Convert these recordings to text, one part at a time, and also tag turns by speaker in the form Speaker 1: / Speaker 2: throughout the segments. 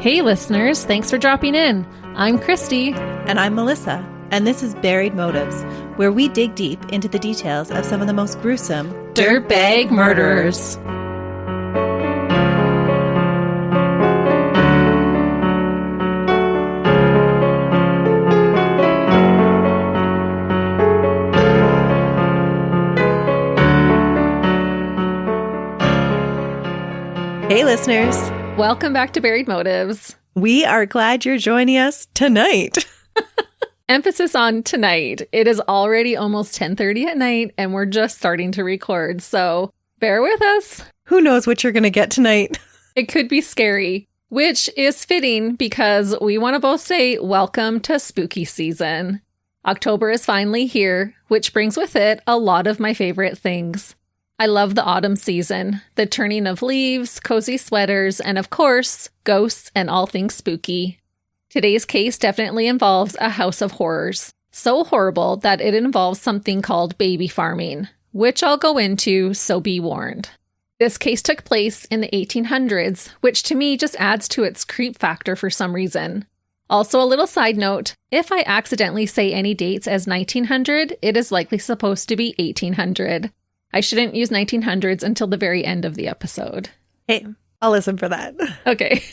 Speaker 1: Hey listeners, thanks for dropping in. I'm Christy.
Speaker 2: And I'm Melissa. And this is Buried Motives, where we dig deep into the details of some of the most gruesome
Speaker 1: dirtbag murderers.
Speaker 2: Hey listeners.
Speaker 1: Welcome back to Buried Motives.
Speaker 2: We are glad you're joining us tonight.
Speaker 1: Emphasis on tonight. It is already almost 10:30 at night and we're just starting to record, so bear with us.
Speaker 2: Who knows what you're going to get tonight?
Speaker 1: It could be scary, which is fitting because we want to both say welcome to spooky season. October is finally here, which brings with it a lot of my favorite things. I love the autumn season, the turning of leaves, cozy sweaters, and of course, ghosts and all things spooky. Today's case definitely involves a house of horrors. So horrible that it involves something called baby farming, which I'll go into, so be warned. This case took place in the 1800s, which to me just adds to its creep factor for some reason. Also, a little side note, if I accidentally say any dates as 1900, it is likely supposed to be 1800. I shouldn't use 1900s until the very end of the episode.
Speaker 2: Hey, I'll listen for that.
Speaker 1: Okay.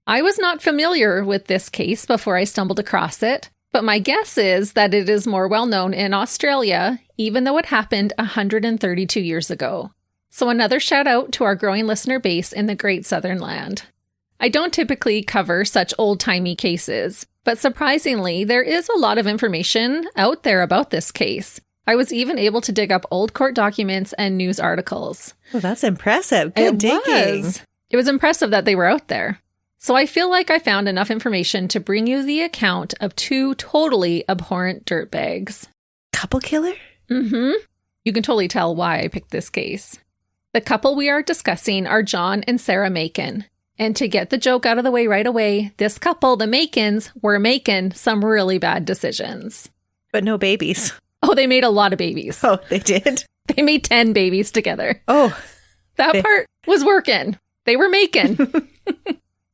Speaker 1: I was not familiar with this case before I stumbled across it, but my guess is that it is more well known in Australia, even though it happened 132 years ago. So another shout out to our growing listener base in the Great Southern Land. I don't typically cover such old-timey cases, but surprisingly, there is a lot of information out there about this case. I was even able to dig up old court documents and news articles.
Speaker 2: Well, that's impressive. Good digging.
Speaker 1: It was impressive that they were out there. So I feel like I found enough information to bring you the account of two totally abhorrent dirtbags.
Speaker 2: Couple killer?
Speaker 1: Mm-hmm. You can totally tell why I picked this case. The couple we are discussing are John and Sarah Makin. And to get the joke out of the way right away, this couple, the Makins, were making some really bad decisions.
Speaker 2: But no babies.
Speaker 1: Oh, they made a lot of babies.
Speaker 2: Oh, they did?
Speaker 1: They made 10 babies together.
Speaker 2: Oh.
Speaker 1: That part was working. They were making.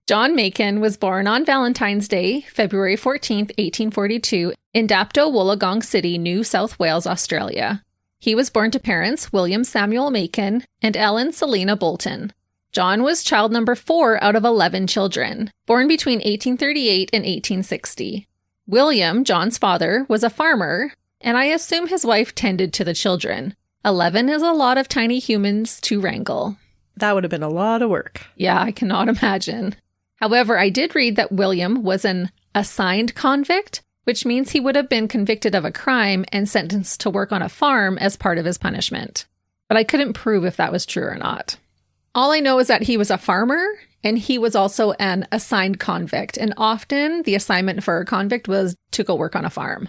Speaker 1: John Makin was born on Valentine's Day, February 14th, 1842, in Dapto, Wollongong City, New South Wales, Australia. He was born to parents William Samuel Makin and Ellen Selina Bolton. John was child number 4 out of 11 children, born between 1838 and 1860. William, John's father, was a farmer, and I assume his wife tended to the children. 11 is a lot of tiny humans to wrangle.
Speaker 2: That would have been a lot of work.
Speaker 1: Yeah, I cannot imagine. However, I did read that William was an assigned convict, which means he would have been convicted of a crime and sentenced to work on a farm as part of his punishment. But I couldn't prove if that was true or not. All I know is that he was a farmer, and he was also an assigned convict, and often the assignment for a convict was to go work on a farm.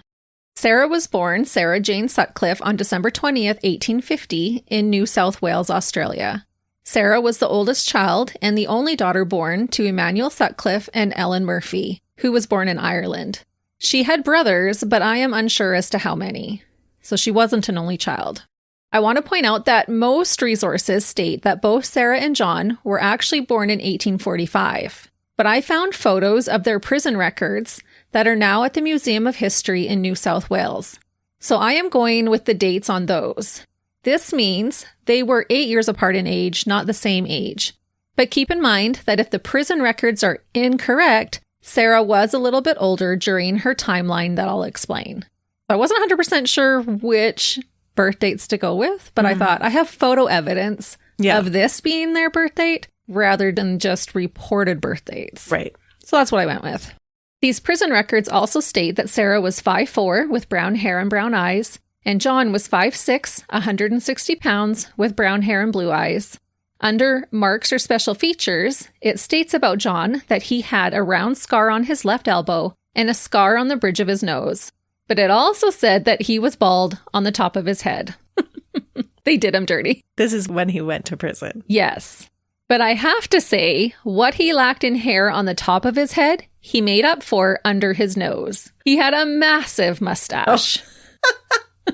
Speaker 1: Sarah was born Sarah Jane Sutcliffe on December 20th, 1850, in New South Wales, Australia. Sarah was the oldest child and the only daughter born to Emmanuel Sutcliffe and Ellen Murphy, who was born in Ireland. She had brothers, but I am unsure as to how many. So she wasn't an only child. I want to point out that most resources state that both Sarah and John were actually born in 1845. But I found photos of their prison records that are now at the Museum of History in New South Wales. So I am going with the dates on those. This means they were 8 years apart in age, not the same age. But keep in mind that if the prison records are incorrect, Sarah was a little bit older during her timeline that I'll explain. I wasn't 100% sure which birth dates to go with, but I thought I have photo evidence of this being their birth date rather than just reported birth dates.
Speaker 2: Right.
Speaker 1: So that's what I went with. These prison records also state that Sarah was 5'4" with brown hair and brown eyes, and John was 5'6", 160 pounds, with brown hair and blue eyes. Under marks or special features, it states about John that he had a round scar on his left elbow and a scar on the bridge of his nose. But it also said that he was bald on the top of his head. They did him dirty.
Speaker 2: This is when he went to prison.
Speaker 1: Yes. But I have to say, what he lacked in hair on the top of his head, he made up for under his nose. He had a massive mustache. Oh.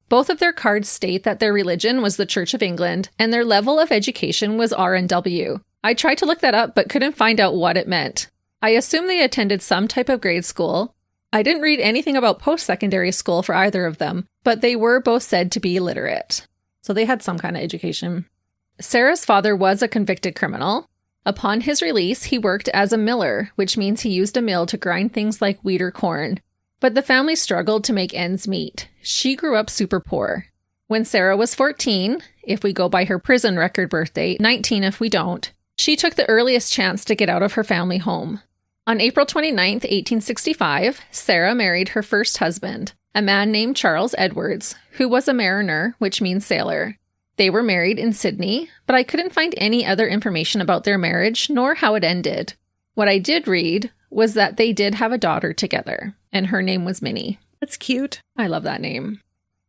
Speaker 1: Both of their cards state that their religion was the Church of England and their level of education was RNW. I tried to look that up, but couldn't find out what it meant. I assume they attended some type of grade school. I didn't read anything about post-secondary school for either of them, but they were both said to be literate. So they had some kind of education. Sarah's father was a convicted criminal. Upon his release, he worked as a miller, which means he used a mill to grind things like wheat or corn. But the family struggled to make ends meet. She grew up super poor. When Sarah was 14, if we go by her prison record birth date, 19 if we don't, she took the earliest chance to get out of her family home. On April 29, 1865, Sarah married her first husband, a man named Charles Edwards, who was a mariner, which means sailor. They were married in Sydney, but I couldn't find any other information about their marriage nor how it ended. What I did read was that they did have a daughter together, and her name was Minnie.
Speaker 2: That's cute.
Speaker 1: I love that name.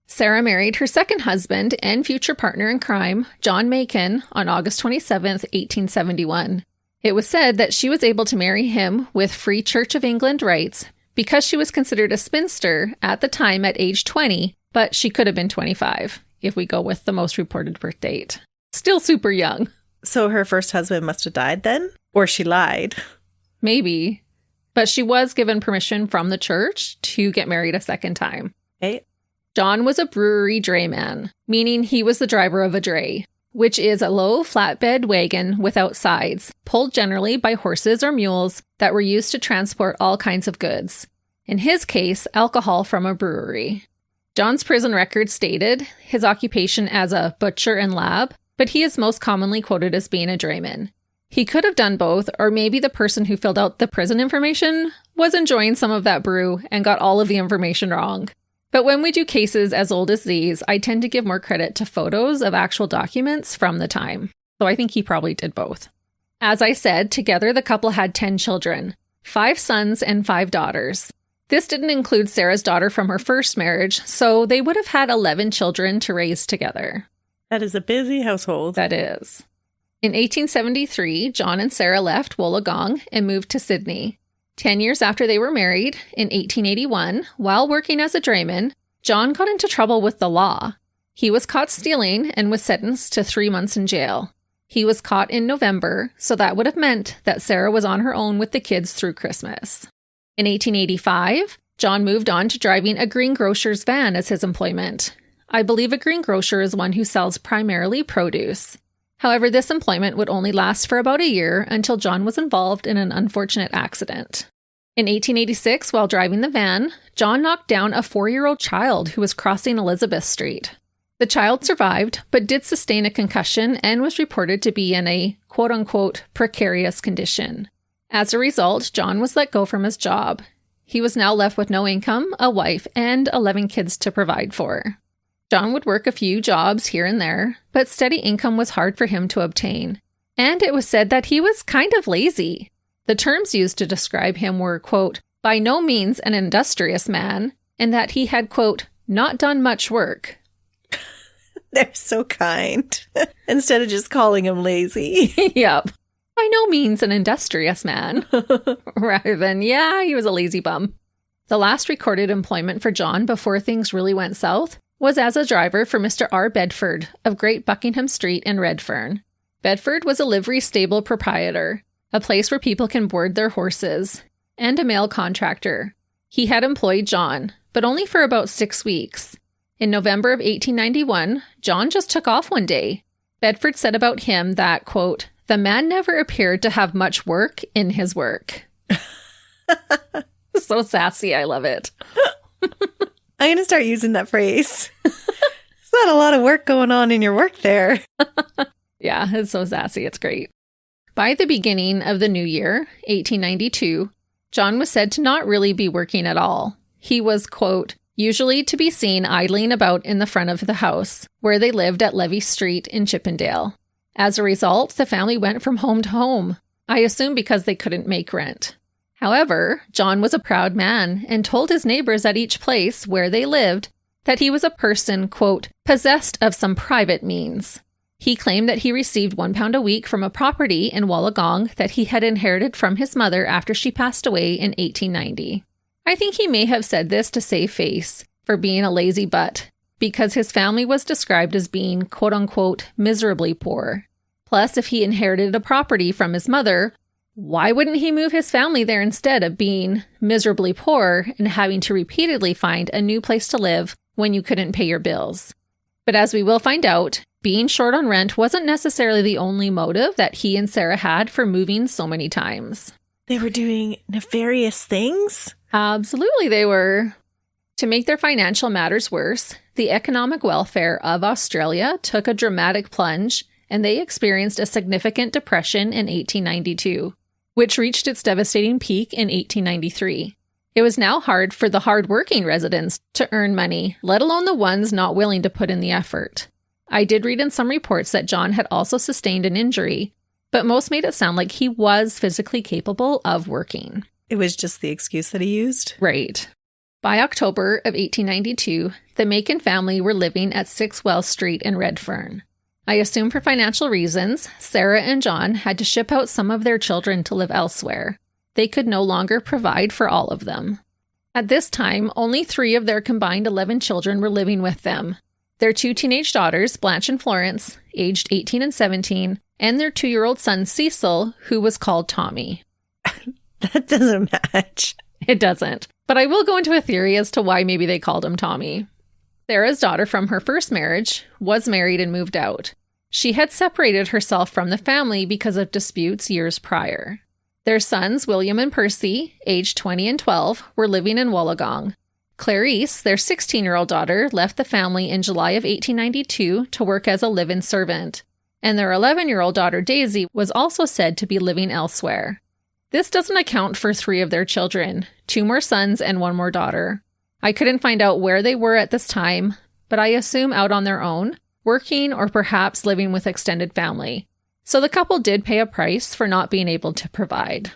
Speaker 1: Sarah married her second husband and future partner in crime, John Makin, on August 27, 1871. It was said that she was able to marry him with Free Church of England rights because she was considered a spinster at the time at age 20, but she could have been 25. If we go with the most reported birth date. Still super young.
Speaker 2: So her first husband must have died then? Or she lied?
Speaker 1: Maybe. But she was given permission from the church to get married a second time.
Speaker 2: Okay.
Speaker 1: John was a brewery drayman, meaning he was the driver of a dray, which is a low flatbed wagon without sides, pulled generally by horses or mules that were used to transport all kinds of goods. In his case, alcohol from a brewery. John's prison record stated his occupation as a butcher and lab, but he is most commonly quoted as being a drayman. He could have done both, or maybe the person who filled out the prison information was enjoying some of that brew and got all of the information wrong. But when we do cases as old as these, I tend to give more credit to photos of actual documents from the time. So I think he probably did both. As I said, together the couple had 10 children, 5 sons and 5 daughters. This didn't include Sarah's daughter from her first marriage, so they would have had 11 children to raise together.
Speaker 2: That is a busy household.
Speaker 1: That is. In 1873, John and Sarah left Wollongong and moved to Sydney. 10 years after they were married, in 1881, while working as a drayman, John got into trouble with the law. He was caught stealing and was sentenced to 3 months in jail. He was caught in November, so that would have meant that Sarah was on her own with the kids through Christmas. In 1885, John moved on to driving a greengrocer's van as his employment. I believe a greengrocer is one who sells primarily produce. However, this employment would only last for about a year until John was involved in an unfortunate accident. In 1886, while driving the van, John knocked down a 4-year-old child who was crossing Elizabeth Street. The child survived, but did sustain a concussion and was reported to be in a quote-unquote precarious condition. As a result, John was let go from his job. He was now left with no income, a wife, and 11 kids to provide for. John would work a few jobs here and there, but steady income was hard for him to obtain. And it was said that he was kind of lazy. The terms used to describe him were, quote, by no means an industrious man, and that he had, quote, not done much work.
Speaker 2: They're so kind. Instead of just calling him lazy.
Speaker 1: Yep. By no means an industrious man. Rather than, yeah, he was a lazy bum. The last recorded employment for John before things really went south was as a driver for Mr. R. Bedford of Great Buckingham Street in Redfern. Bedford was a livery stable proprietor, a place where people can board their horses, and a mail contractor. He had employed John, but only for about 6 weeks. In November of 1891, John just took off one day. Bedford said about him that, quote, the man never appeared to have much work in his work. So sassy, I love it.
Speaker 2: I'm going to start using that phrase. There's not a lot of work going on in your work there.
Speaker 1: Yeah, it's so sassy. It's great. By the beginning of the new year, 1892, John was said to not really be working at all. He was, quote, usually to be seen idling about in the front of the house, where they lived at Levy Street in Chippendale. As a result, the family went from home to home, I assume because they couldn't make rent. However, John was a proud man and told his neighbors at each place where they lived that he was a person, quote, possessed of some private means. He claimed that he received £1 a week from a property in Wollongong that he had inherited from his mother after she passed away in 1890. I think he may have said this to save face for being a lazy butt, because his family was described as being, quote-unquote, miserably poor. Plus, if he inherited a property from his mother, why wouldn't he move his family there instead of being miserably poor and having to repeatedly find a new place to live when you couldn't pay your bills? But as we will find out, being short on rent wasn't necessarily the only motive that he and Sarah had for moving so many times.
Speaker 2: They were doing nefarious things?
Speaker 1: Absolutely, they were. To make their financial matters worse, the economic welfare of Australia took a dramatic plunge, and they experienced a significant depression in 1892, which reached its devastating peak in 1893. It was now hard for the hard-working residents to earn money, let alone the ones not willing to put in the effort. I did read in some reports that John had also sustained an injury, but most made it sound like he was physically capable of working.
Speaker 2: It was just the excuse that he used?
Speaker 1: Right. By October of 1892, the Makin family were living at 6 Wells Street in Redfern. I assume for financial reasons, Sarah and John had to ship out some of their children to live elsewhere. They could no longer provide for all of them. At this time, only 3 of their combined 11 children were living with them. Their 2 teenage daughters, Blanche and Florence, aged 18 and 17, and their 2-year-old son, Cecil, who was called Tommy.
Speaker 2: That doesn't match.
Speaker 1: It doesn't. But I will go into a theory as to why maybe they called him Tommy. Sarah's daughter from her first marriage was married and moved out. She had separated herself from the family because of disputes years prior. Their sons, William and Percy, aged 20 and 12, were living in Wollongong. Clarice, their 16-year-old daughter, left the family in July of 1892 to work as a live-in servant, and their 11-year-old daughter, Daisy, was also said to be living elsewhere. This doesn't account for 3 of their children, 2 more sons and 1 more daughter. I couldn't find out where they were at this time, but I assume out on their own, working or perhaps living with extended family. So the couple did pay a price for not being able to provide.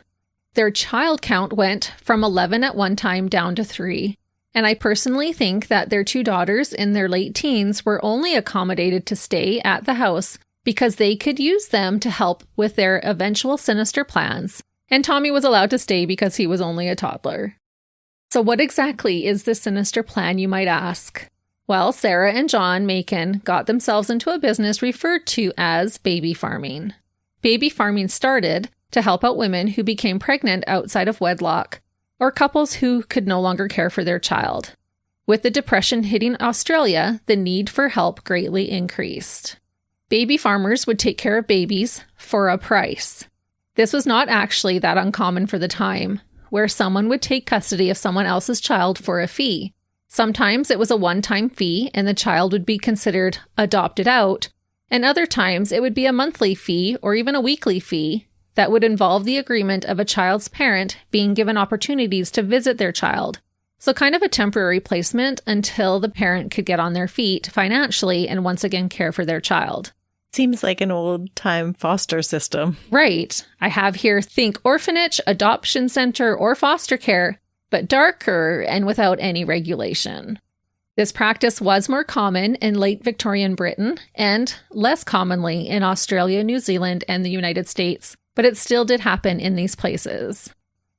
Speaker 1: Their child count went from 11 at one time down to 3, and I personally think that their 2 daughters in their late teens were only accommodated to stay at the house because they could use them to help with their eventual sinister plans, and Tommy was allowed to stay because he was only a toddler. So what exactly is this sinister plan, you might ask? Well, Sarah and John Makin got themselves into a business referred to as baby farming. Baby farming started to help out women who became pregnant outside of wedlock, or couples who could no longer care for their child. With the Depression hitting Australia, the need for help greatly increased. Baby farmers would take care of babies for a price. This was not actually that uncommon for the time, where someone would take custody of someone else's child for a fee. Sometimes it was a one-time fee and the child would be considered adopted out, and other times it would be a monthly fee or even a weekly fee that would involve the agreement of a child's parent being given opportunities to visit their child. So kind of a temporary placement until the parent could get on their feet financially and once again care for their child.
Speaker 2: Seems like an old-time foster system.
Speaker 1: Right. I have here think orphanage, adoption center, or foster care, but darker and without any regulation. This practice was more common in late Victorian Britain and less commonly in Australia, New Zealand, and the United States, but it still did happen in these places.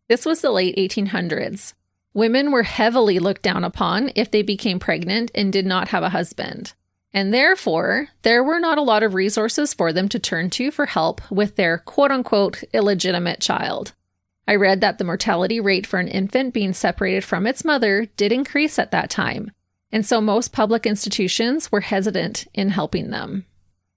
Speaker 1: This was the late 1800s. Women were heavily looked down upon if they became pregnant and did not have a husband. And therefore, there were not a lot of resources for them to turn to for help with their quote-unquote illegitimate child. I read that the mortality rate for an infant being separated from its mother did increase at that time, and so most public institutions were hesitant in helping them.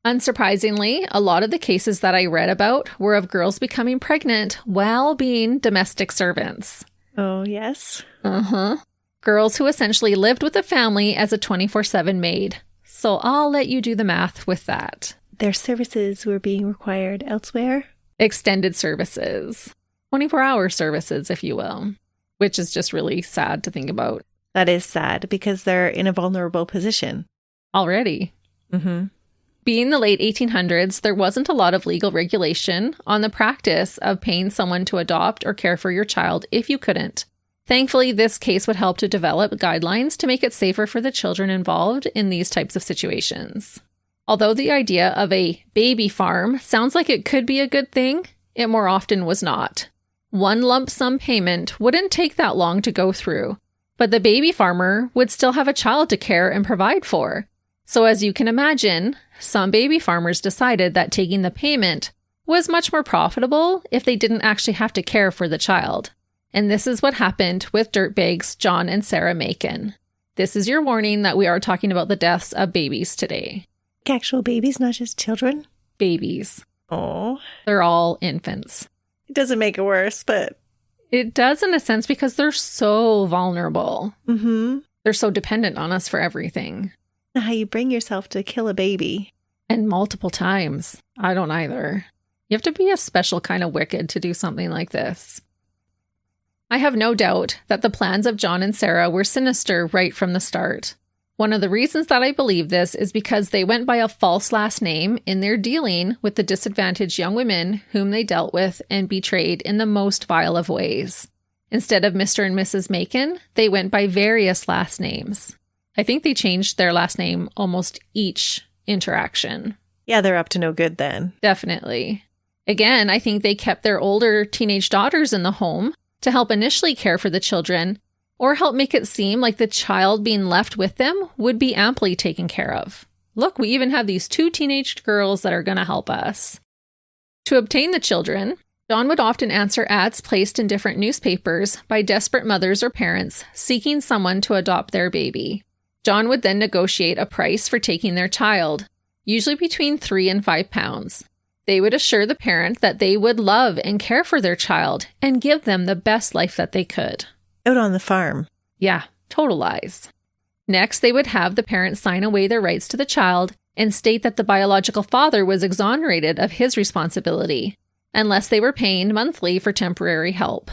Speaker 1: Unsurprisingly, a lot of the cases that I read about were of girls becoming pregnant while being domestic servants.
Speaker 2: Oh, yes?
Speaker 1: Girls who essentially lived with the family as a 24/7 maid. So I'll let you do the math with that.
Speaker 2: Their services were being required elsewhere?
Speaker 1: Extended services. 24-hour services, if you will. Which is just really sad to think about.
Speaker 2: That is sad because they're in a vulnerable position.
Speaker 1: Already. Being the late 1800s, there wasn't a lot of legal regulation on the practice of paying someone to adopt or care for your child if you couldn't. Thankfully, this case would help to develop guidelines to make it safer for the children involved in these types of situations. Although the idea of a baby farm sounds like it could be a good thing, it more often was not. One lump sum payment wouldn't take that long to go through, but the baby farmer would still have a child to care and provide for. So as you can imagine, some baby farmers decided that taking the payment was much more profitable if they didn't actually have to care for the child. And this is what happened with dirtbags John and Sarah Makin. This is your warning that we are talking about the deaths of babies today.
Speaker 2: Actual babies, not just children?
Speaker 1: Babies.
Speaker 2: Oh.
Speaker 1: They're all infants.
Speaker 2: It doesn't make it worse, but...
Speaker 1: It does in a sense because they're so vulnerable.
Speaker 2: Mm-hmm.
Speaker 1: They're so dependent on us for everything.
Speaker 2: How you bring yourself to kill a baby.
Speaker 1: And multiple times. I don't either. You have to be a special kind of wicked to do something like this. I have no doubt that the plans of John and Sarah were sinister right from the start. One of the reasons that I believe this is because they went by a false last name in their dealing with the disadvantaged young women whom they dealt with and betrayed in the most vile of ways. Instead of Mr. and Mrs. Makin, they went by various last names. I think they changed their last name almost each interaction.
Speaker 2: Yeah, they're up to no good then.
Speaker 1: Definitely. Again, I think they kept their older teenage daughters in the home to help initially care for the children, or help make it seem like the child being left with them would be amply taken care of. Look, we even have these 2 teenage girls that are going to help us. To obtain the children, John would often answer ads placed in different newspapers by desperate mothers or parents seeking someone to adopt their baby. John would then negotiate a price for taking their child, usually between 3 and 5 pounds. They would assure the parent that they would love and care for their child and give them the best life that they could.
Speaker 2: Out on the farm.
Speaker 1: Yeah, total lies. Next, they would have the parents sign away their rights to the child and state that the biological father was exonerated of his responsibility, unless they were paying monthly for temporary help.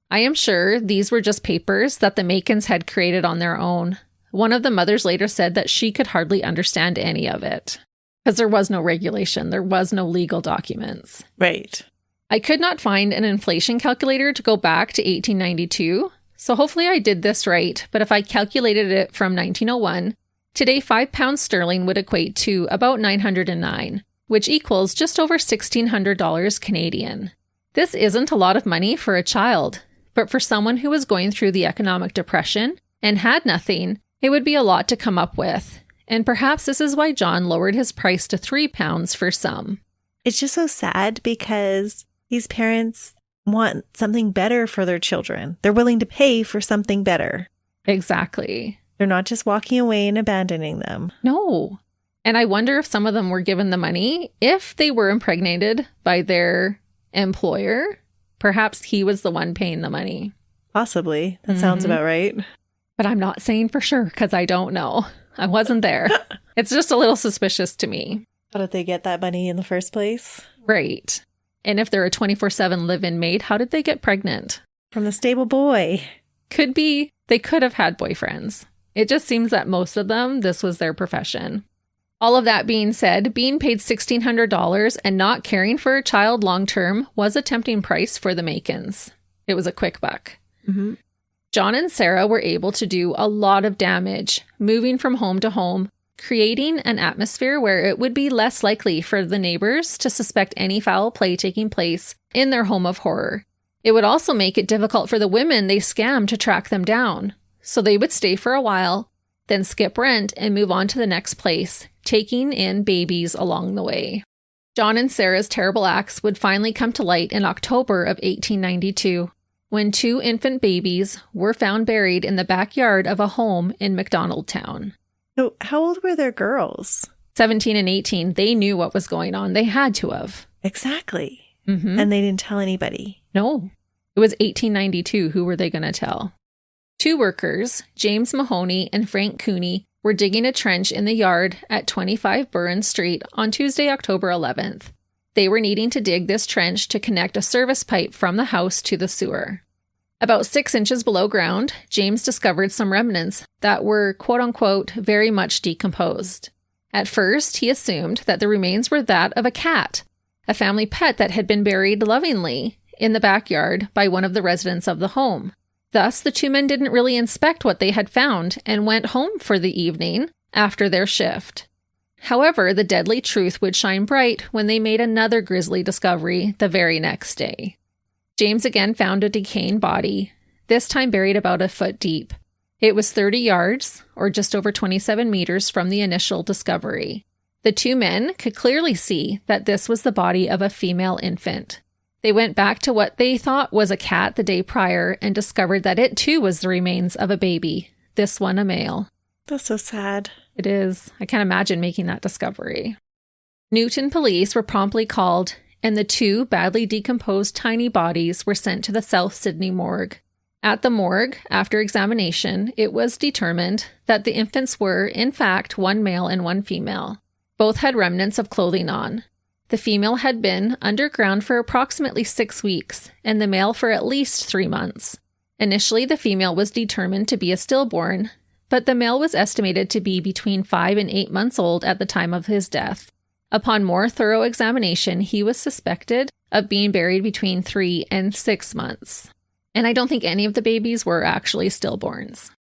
Speaker 1: I am sure these were just papers that the Makins had created on their own. One of the mothers later said that she could hardly understand any of it, because there was no regulation, there was no legal documents.
Speaker 2: Right.
Speaker 1: I could not find an inflation calculator to go back to 1892, so hopefully I did this right, but if I calculated it from 1901, today 5 pounds sterling would equate to about 909, which equals just over $1,600 Canadian. This isn't a lot of money for a child, but for someone who was going through the economic depression and had nothing, it would be a lot to come up with. And perhaps this is why John lowered his price to 3 pounds for some.
Speaker 2: It's just so sad because these parents want something better for their children. They're willing to pay for something better.
Speaker 1: Exactly.
Speaker 2: They're not just walking away and abandoning them.
Speaker 1: No. And I wonder if some of them were given the money if they were impregnated by their employer. Perhaps he was the one paying the money.
Speaker 2: Possibly. That sounds about right.
Speaker 1: But I'm not saying for sure because I don't know. I wasn't there. It's just a little suspicious to me.
Speaker 2: How did they get that money in the first place?
Speaker 1: Right. And if they're a 24/7 live-in maid, how did they get pregnant?
Speaker 2: From the stable boy.
Speaker 1: Could be. They could have had boyfriends. It just seems that most of them, this was their profession. All of that being said, being paid $1,600 and not caring for a child long-term was a tempting price for the Makins. It was a quick buck.
Speaker 2: Mm-hmm.
Speaker 1: John and Sarah were able to do a lot of damage, moving from home to home, creating an atmosphere where it would be less likely for the neighbors to suspect any foul play taking place in their home of horror. It would also make it difficult for the women they scammed to track them down. So they would stay for a while, then skip rent and move on to the next place, taking in babies along the way. John and Sarah's terrible acts would finally come to light in October of 1892, when 2 infant babies were found buried in the backyard of a home in MacDonaldtown.
Speaker 2: So how old were their girls?
Speaker 1: 17 and 18. They knew what was going on. They had to have.
Speaker 2: Exactly.
Speaker 1: Mm-hmm.
Speaker 2: And they didn't tell anybody.
Speaker 1: No. It was 1892. Who were they going to tell? 2 workers, James Mahoney and Frank Cooney, were digging a trench in the yard at 25 Burren Street on Tuesday, October 11th. They were needing to dig this trench to connect a service pipe from the house to the sewer. About 6 inches below ground, James discovered some remnants that were, quote-unquote, very much decomposed. At first, he assumed that the remains were that of a cat, a family pet that had been buried lovingly in the backyard by one of the residents of the home. Thus, the 2 men didn't really inspect what they had found and went home for the evening after their shift. However, the deadly truth would shine bright when they made another grisly discovery the very next day. James again found a decaying body, this time buried about a foot deep. It was 30 yards, or just over 27 meters from the initial discovery. The two men could clearly see that this was the body of a female infant. They went back to what they thought was a cat the day prior and discovered that it too was the remains of a baby, this one a male.
Speaker 2: That's so sad.
Speaker 1: It is. I can't imagine making that discovery. Newton police were promptly called, and the two badly decomposed tiny bodies were sent to the South Sydney morgue. At the morgue, after examination, it was determined that the infants were, in fact, one male and one female. Both had remnants of clothing on. The female had been underground for approximately 6 weeks, and the male for at least 3 months. Initially, the female was determined to be a stillborn, but the male was estimated to be between 5 and 8 months old at the time of his death. Upon more thorough examination, he was suspected of being buried between 3 and 6 months. And I don't think any of the babies were actually stillborns.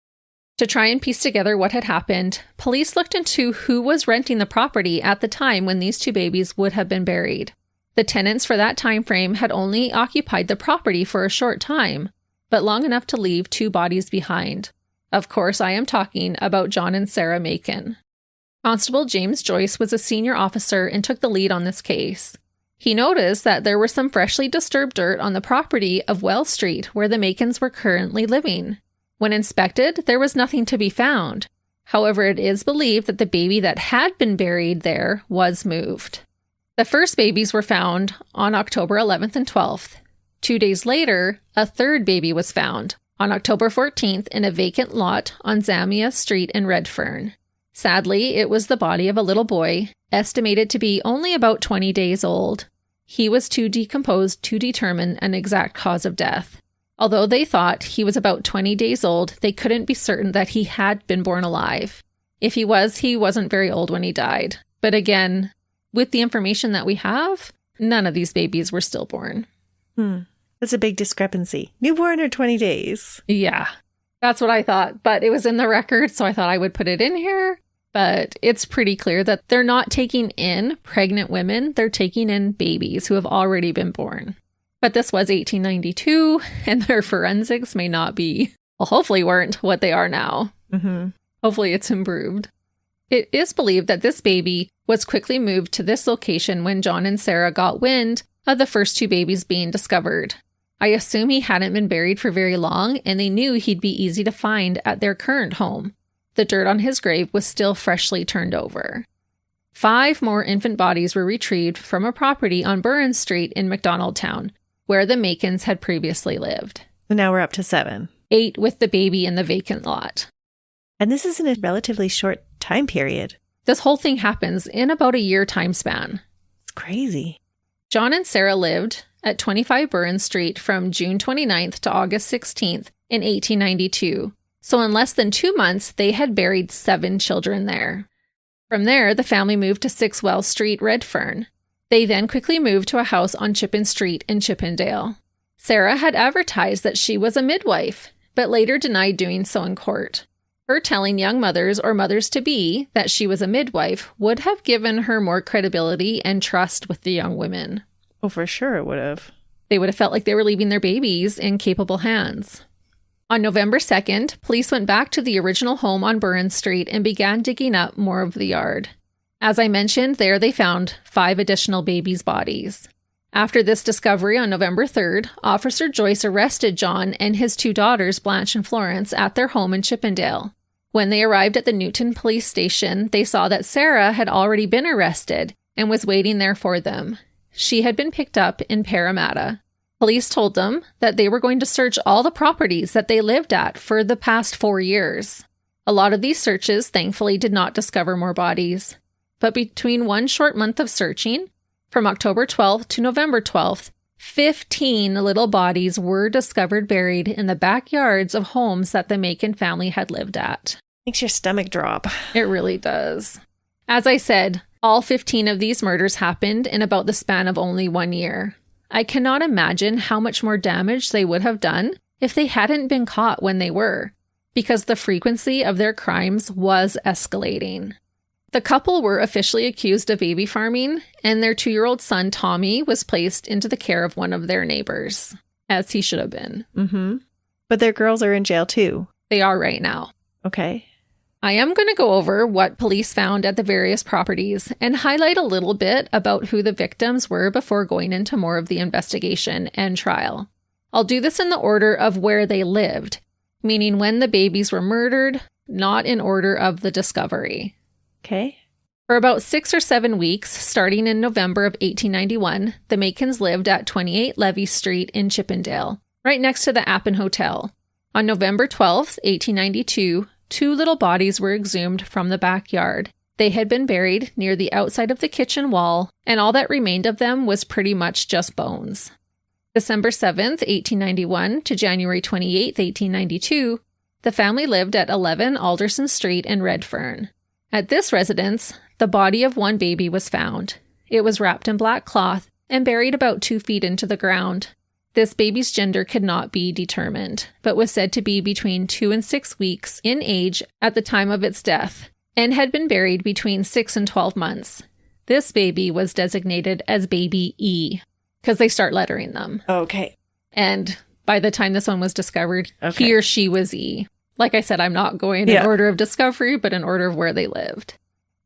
Speaker 1: To try and piece together what had happened, police looked into who was renting the property at the time when these two babies would have been buried. The tenants for that time frame had only occupied the property for a short time, but long enough to leave 2 bodies behind. Of course, I am talking about John and Sarah Makin. Constable James Joyce was a senior officer and took the lead on this case. He noticed that there was some freshly disturbed dirt on the property of Wells Street where the Makins were currently living. When inspected, there was nothing to be found. However, it is believed that the baby that had been buried there was moved. The first babies were found on October 11th and 12th. 2 days later, a third baby was found on October 14th in a vacant lot on Zamia Street in Redfern. Sadly, it was the body of a little boy, estimated to be only about 20 days old. He was too decomposed to determine an exact cause of death. Although they thought he was about 20 days old, they couldn't be certain that he had been born alive. If he wasn't very old when he died. But again, with the information that we have, none of these babies were stillborn.
Speaker 2: That's a big discrepancy. Newborn or 20 days?
Speaker 1: Yeah, that's what I thought. But it was in the record, so I thought I would put it in here. But it's pretty clear that they're not taking in pregnant women. They're taking in babies who have already been born. But this was 1892, and their forensics may not be, well, hopefully weren't what they are now. Hopefully it's improved. It is believed that this baby was quickly moved to this location when John and Sarah got wind of the first 2 babies being discovered. I assume he hadn't been buried for very long, and they knew he'd be easy to find at their current home. The dirt on his grave was still freshly turned over. 5 more infant bodies were retrieved from a property on Burns Street in MacDonaldtown, where the Makins had previously lived.
Speaker 2: So now we're up to 7.
Speaker 1: 8 with the baby in the vacant lot.
Speaker 2: And this is in a relatively short time period.
Speaker 1: This whole thing happens in about a year time span.
Speaker 2: It's crazy.
Speaker 1: John and Sarah lived at 25 Burns Street from June 29th to August 16th in 1892. So in less than 2 months, they had buried 7 children there. From there, the family moved to 6 Wells Street, Redfern. They then quickly moved to a house on Chippin Street in Chippendale. Sarah had advertised that she was a midwife, but later denied doing so in court. Her telling young mothers or mothers-to-be that she was a midwife would have given her more credibility and trust with the young women.
Speaker 2: Oh, for sure it would have.
Speaker 1: They would have felt like they were leaving their babies in capable hands. On November 2nd, police went back to the original home on Burns Street and began digging up more of the yard. As I mentioned, there they found 5 additional babies' bodies. After this discovery on November 3rd, Officer Joyce arrested John and his 2 daughters, Blanche and Florence, at their home in Chippendale. When they arrived at the Newton police station, they saw that Sarah had already been arrested and was waiting there for them. She had been picked up in Parramatta. Police told them that they were going to search all the properties that they lived at for the past 4 years. A lot of these searches, thankfully, did not discover more bodies. But between one short month of searching, from October 12th to November 12th, 15 little bodies were discovered buried in the backyards of homes that the Makin family had lived at.
Speaker 2: Makes your stomach drop.
Speaker 1: It really does. As I said, all 15 of these murders happened in about the span of only 1 year. I cannot imagine how much more damage they would have done if they hadn't been caught when they were, because the frequency of their crimes was escalating. The couple were officially accused of baby farming, and their 2-year-old son, Tommy, was placed into the care of one of their neighbors, as he should have been.
Speaker 2: But their girls are in jail too.
Speaker 1: They are right now.
Speaker 2: Okay.
Speaker 1: I am going to go over what police found at the various properties and highlight a little bit about who the victims were before going into more of the investigation and trial. I'll do this in the order of where they lived, meaning when the babies were murdered, not in order of the discovery.
Speaker 2: Okay.
Speaker 1: For about 6 or 7 weeks, starting in November of 1891, the Makins lived at 28 Levy Street in Chippendale, right next to the Appin Hotel. On November 12th, 1892, 2 little bodies were exhumed from the backyard. They had been buried near the outside of the kitchen wall, and all that remained of them was pretty much just bones. December 7th, 1891 to January 28th, 1892, the family lived at 11 Alderson Street in Redfern. At this residence, the body of one baby was found. It was wrapped in black cloth and buried about 2 feet into the ground. This baby's gender could not be determined, but was said to be between 2 and 6 weeks in age at the time of its death, and had been buried between 6 and 12 months. This baby was designated as baby E, because they start lettering them.
Speaker 2: Okay.
Speaker 1: And by the time this one was discovered, he or she was E. Like I said, I'm not going in order of discovery, but in order of where they lived.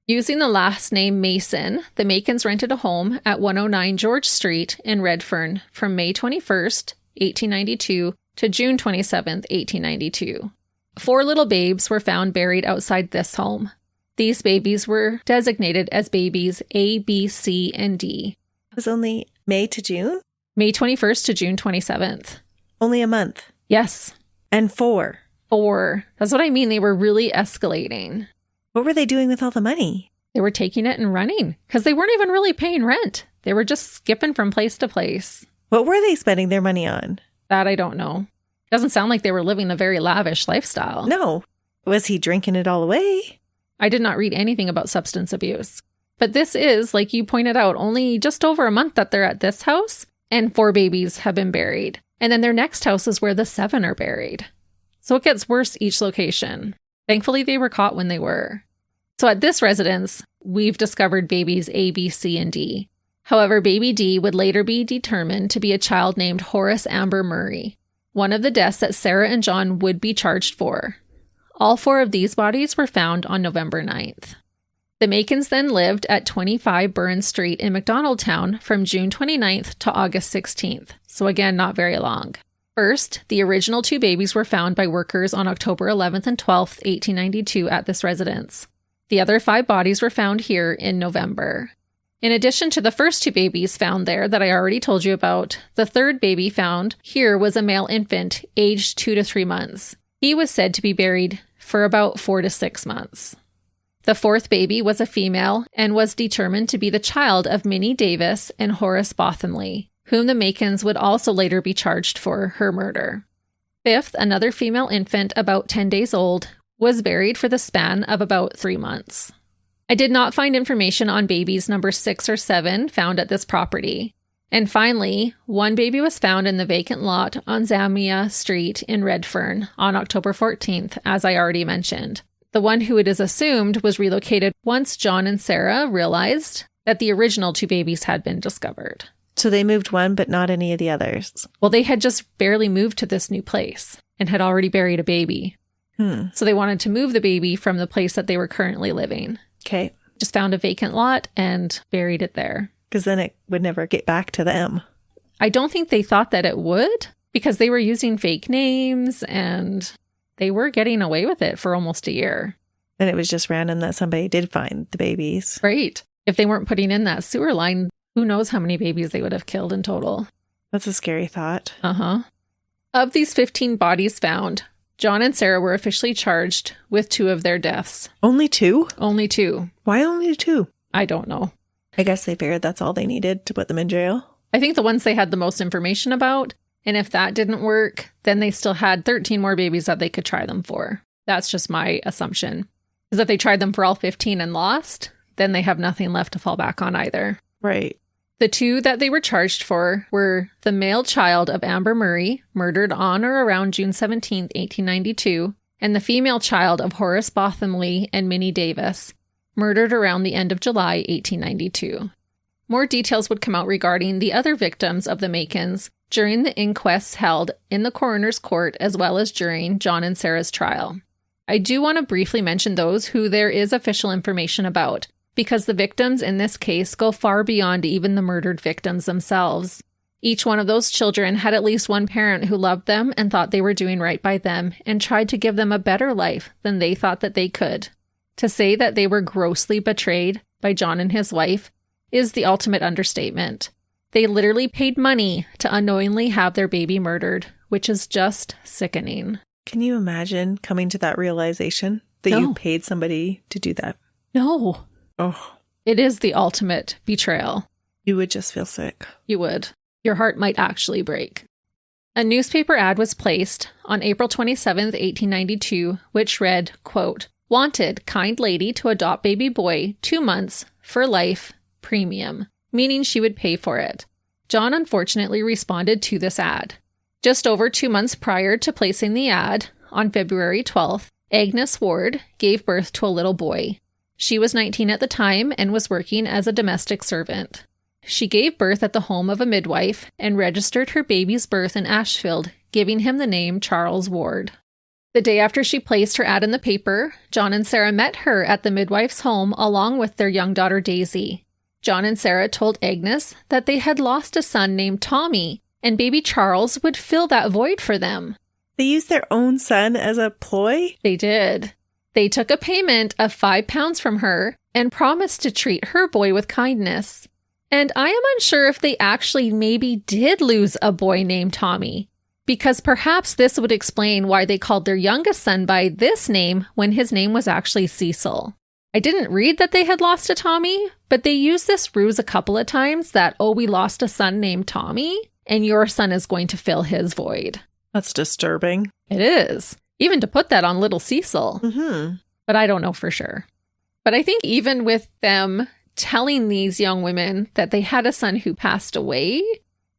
Speaker 1: Using the last name Mason, the Makins rented a home at 109 George Street in Redfern from May 21st, 1892 to June 27th, 1892. 4 little babes were found buried outside this home. These babies were designated as babies A, B, C, and D.
Speaker 2: It was only May to June?
Speaker 1: May 21st to June 27th.
Speaker 2: Only a month?
Speaker 1: Yes.
Speaker 2: And 4?
Speaker 1: 4. That's what I mean. They were really escalating.
Speaker 2: What were they doing with all the money?
Speaker 1: They were taking it and running because they weren't even really paying rent. They were just skipping from place to place.
Speaker 2: What were they spending their money on?
Speaker 1: That I don't know. Doesn't sound like they were living a very lavish lifestyle.
Speaker 2: No. Was he drinking it all away?
Speaker 1: I did not read anything about substance abuse. But this is, like you pointed out, only just over a month that they're at this house, and 4 babies have been buried. And then their next house is where the 7 are buried. So it gets worse each location. Thankfully, they were caught when they were. So at this residence, we've discovered babies A, B, C, and D. However, baby D would later be determined to be a child named Horace Amber Murray, one of the deaths that Sarah and John would be charged for. All 4 of these bodies were found on November 9th. The Makins then lived at 25 Burns Street in MacDonaldtown from June 29th to August 16th. So again, not very long. First, the original 2 babies were found by workers on October 11th and 12th, 1892 at this residence. The other 5 bodies were found here in November. In addition to the first 2 babies found there that I already told you about, the 3rd baby found here was a male infant aged 2 to 3 months. He was said to be buried for about 4 to 6 months. The 4th baby was a female and was determined to be the child of Minnie Davis and Horace Bothamley, whom the Makins would also later be charged for her murder. 5th, another female infant about 10 days old, was buried for the span of about 3 months. I did not find information on babies number 6 or 7 found at this property. And finally, 1 baby was found in the vacant lot on Zamia Street in Redfern on October 14th, as I already mentioned. The one who it is assumed was relocated once John and Sarah realized that the original 2 babies had been discovered.
Speaker 2: So they moved one, but not any of the others.
Speaker 1: Well, they had just barely moved to this new place and had already buried a baby. So they wanted to move the baby from the place that they were currently living.
Speaker 2: Okay.
Speaker 1: Just found a vacant lot and buried it there.
Speaker 2: Because then it would never get back to them.
Speaker 1: I don't think they thought that it would, because they were using fake names and they were getting away with it for almost a year.
Speaker 2: And it was just random that somebody did find the babies.
Speaker 1: Right. If they weren't putting in that sewer line, who knows how many babies they would have killed in total.
Speaker 2: That's a scary thought.
Speaker 1: Of these 15 bodies found, John and Sarah were officially charged with 2 of their deaths.
Speaker 2: Only 2?
Speaker 1: Only 2.
Speaker 2: Why only 2?
Speaker 1: I don't know.
Speaker 2: I guess they figured that's all they needed to put them in jail.
Speaker 1: I think the ones they had the most information about, and if that didn't work, then they still had 13 more babies that they could try them for. That's just my assumption. Because if they tried them for all 15 and lost, then they have nothing left to fall back on either.
Speaker 2: Right.
Speaker 1: The 2 that they were charged for were the male child of Amber Murray, murdered on or around June 17, 1892, and the female child of Horace Bothamley and Minnie Davis, murdered around the end of July 1892. More details would come out regarding the other victims of the Makins during the inquests held in the coroner's court as well as during John and Sarah's trial. I do want to briefly mention those who there is official information about, because the victims in this case go far beyond even the murdered victims themselves. Each one of those children had at least one parent who loved them and thought they were doing right by them and tried to give them a better life than they thought that they could. To say that they were grossly betrayed by John and his wife is the ultimate understatement. They literally paid money to unknowingly have their baby murdered, which is just sickening.
Speaker 2: Can you imagine coming to that realization that you paid somebody to do that?
Speaker 1: No.
Speaker 2: Oh.
Speaker 1: It is the ultimate betrayal.
Speaker 2: You would just feel sick.
Speaker 1: You would. Your heart might actually break. A newspaper ad was placed on April 27th, 1892, which read, quote, "Wanted kind lady to adopt baby boy, 2 months, for life, premium," meaning she would pay for it. John unfortunately responded to this ad. Just over 2 months prior to placing the ad, on February 12th, Agnes Ward gave birth to a little boy. She was 19 at the time and was working as a domestic servant. She gave birth at the home of a midwife and registered her baby's birth in Ashfield, giving him the name Charles Ward. The day after she placed her ad in the paper, John and Sarah met her at the midwife's home along with their young daughter Daisy. John and Sarah told Agnes that they had lost a son named Tommy, and baby Charles would fill that void for them.
Speaker 2: They used their own son as a ploy?
Speaker 1: They did. They took a payment of £5 from her and promised to treat her boy with kindness. And I am unsure if they actually maybe did lose a boy named Tommy, because perhaps this would explain why they called their youngest son by this name when his name was actually Cecil. I didn't read that they had lost a Tommy, but they used this ruse a couple of times that, oh, we lost a son named Tommy, and your son is going to fill his void.
Speaker 2: That's disturbing.
Speaker 1: It is. Even to put that on little Cecil.
Speaker 2: Mm-hmm.
Speaker 1: But I don't know for sure. But I think even with them telling these young women that they had a son who passed away